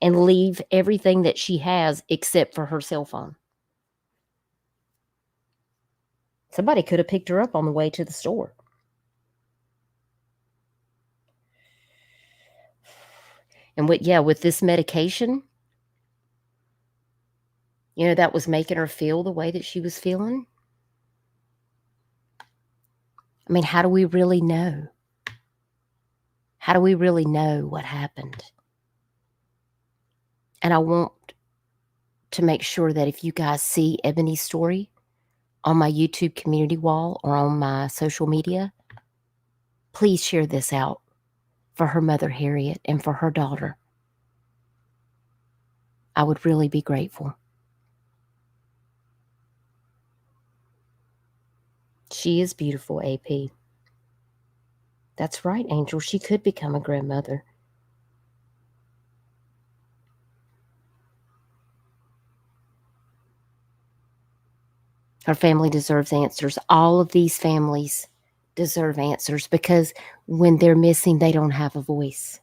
A: And leave everything that she has except for her cell phone. Somebody could have picked her up on the way to the store. And with this medication, you know, that was making her feel the way that she was feeling. I mean, how do we really know? How do we really know what happened? And I want to make sure that if you guys see Ebony's story on my YouTube community wall or on my social media, please share this out for her mother, Harriet, and for her daughter. I would really be grateful. She is beautiful, AP. That's right, Angel. She could become a grandmother. Her family deserves answers. All of these families deserve answers because when they're missing, they don't have a voice.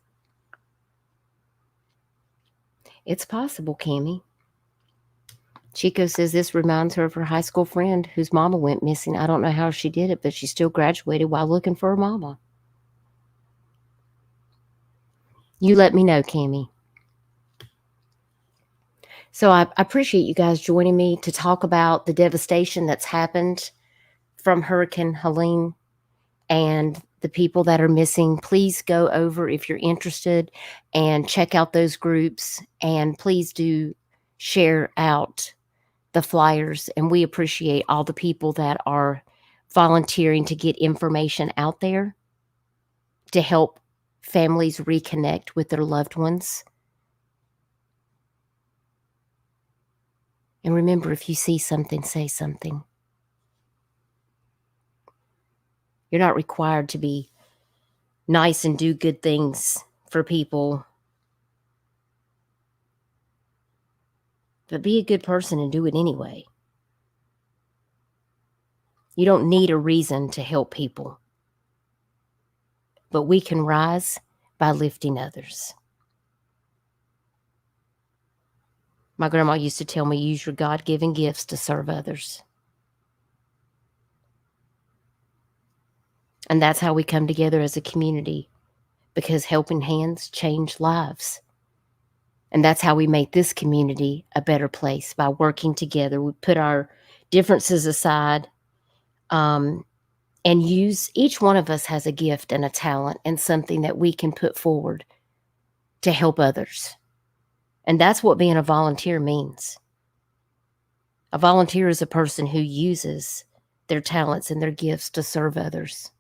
A: It's possible, Cammie. Chico says this reminds her of her high school friend whose mama went missing. I don't know how she did it, but she still graduated while looking for her mama. You let me know, Cammie. So I appreciate you guys joining me to talk about the devastation that's happened from Hurricane Helene and the people that are missing. Please go over, if you're interested, and check out those groups. And please do share out the flyers. And we appreciate all the people that are volunteering to get information out there to help families reconnect with their loved ones. And remember, if you see something, say something. You're not required to be nice and do good things for people. But be a good person and do it anyway. You don't need a reason to help people. But we can rise by lifting others. My grandma used to tell me, use your God-given gifts to serve others. And that's how we come together as a community, because helping hands change lives. And that's how we make this community a better place, by working together. We put our differences aside and each one of us has a gift and a talent and something that we can put forward to help others. And that's what being a volunteer means. A volunteer is a person who uses their talents and their gifts to serve others.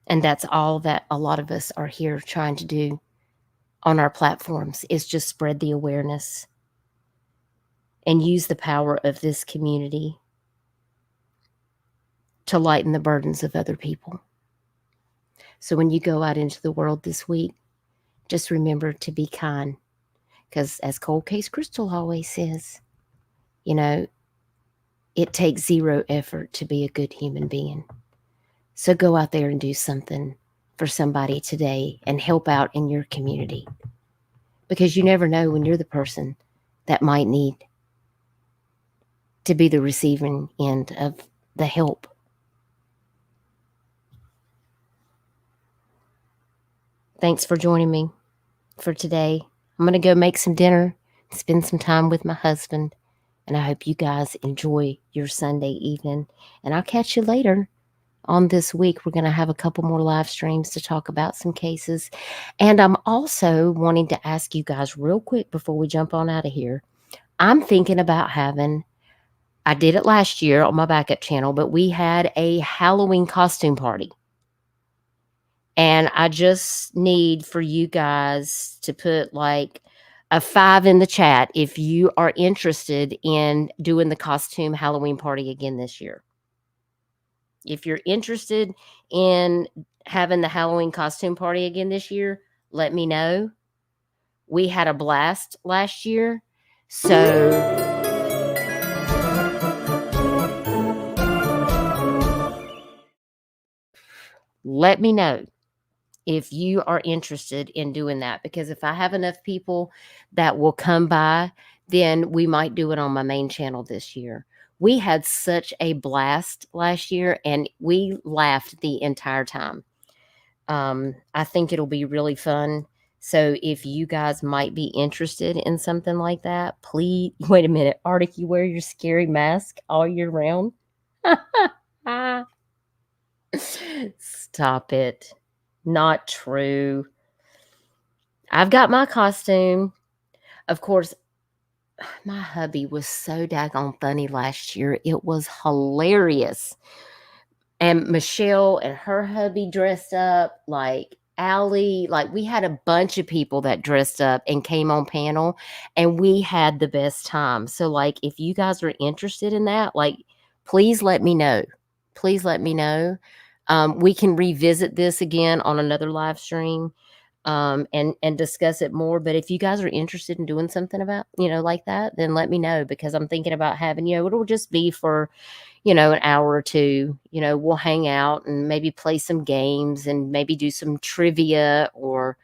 A: And that's all that a lot of us are here trying to do on our platforms, is just spread the awareness and use the power of this community to lighten the burdens of other people. So when you go out into the world this week, just remember to be kind. Because as Cold Case Crystal always says, you know, it takes zero effort to be a good human being. So go out there and do something for somebody today and help out in your community. Because you never know when you're the person that might need to be the receiving end of the help Thanks for joining me for today. I'm going to go make some dinner, spend some time with my husband, and I hope you guys enjoy your Sunday evening. And I'll catch you later on this week. We're going to have a couple more live streams to talk about some cases. And I'm also wanting to ask you guys real quick before we jump on out of here. I'm thinking about I did it last year on my backup channel, but we had a Halloween costume party. And I just need for you guys to put like a 5 in the chat if you are interested in doing the costume Halloween party again this year. If you're interested in having the Halloween costume party again this year, let me know. We had a blast last year. So let me know if you are interested in doing that, because if I have enough people that will come by, then we might do it on my main channel this year. We had such a blast last year and we laughed the entire time. I think it'll be really fun. So if you guys might be interested in something like that, please wait a minute. Arctic, you wear your scary mask all year round? Stop it. Not true. I've got my costume. Of course, my hubby was so daggone funny last year. It was hilarious. And Michelle and her hubby dressed up, like Allie. Like, we had a bunch of people that dressed up and came on panel, and we had the best time. So, like, if you guys are interested in that, like, please let me know. Please let me know. We can revisit this again on another live stream and discuss it more. But if you guys are interested in doing something about, like that, then let me know, because I'm thinking about having, it'll just be for, an hour or two. We'll hang out and maybe play some games and maybe do some trivia, or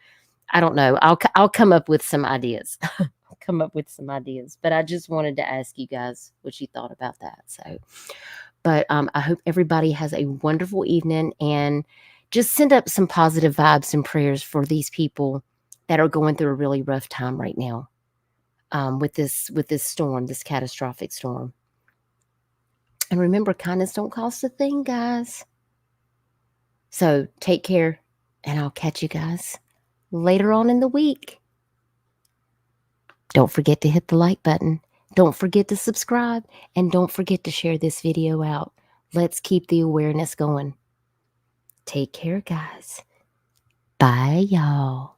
A: I don't know. I'll come up with some ideas. I'll come up with some ideas. But I just wanted to ask you guys what you thought about that. So. But I hope everybody has a wonderful evening, and just send up some positive vibes and prayers for these people that are going through a really rough time right now with this storm, this catastrophic storm. And remember, kindness don't cost a thing, guys. So take care, and I'll catch you guys later on in the week. Don't forget to hit the like button. Don't forget to subscribe, and don't forget to share this video out. Let's keep the awareness going. Take care, guys. Bye, y'all.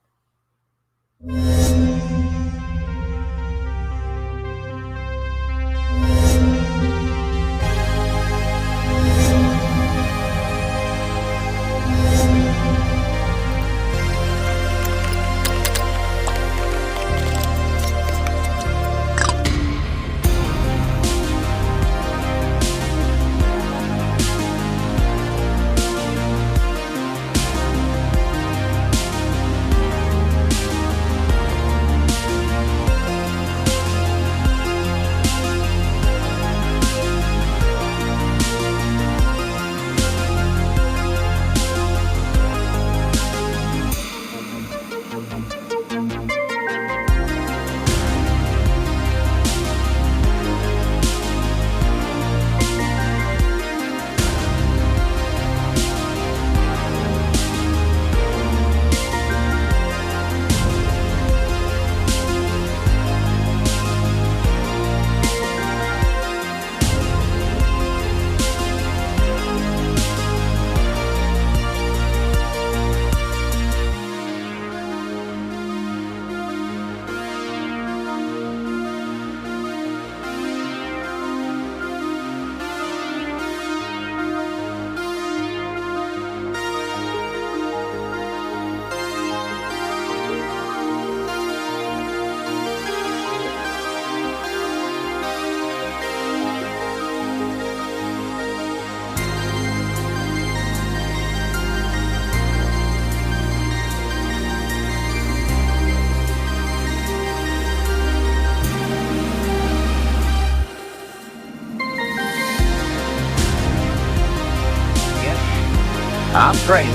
K: I'm crazy.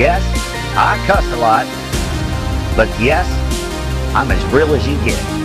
K: Yes, I cuss a lot, but yes, I'm as real as you get.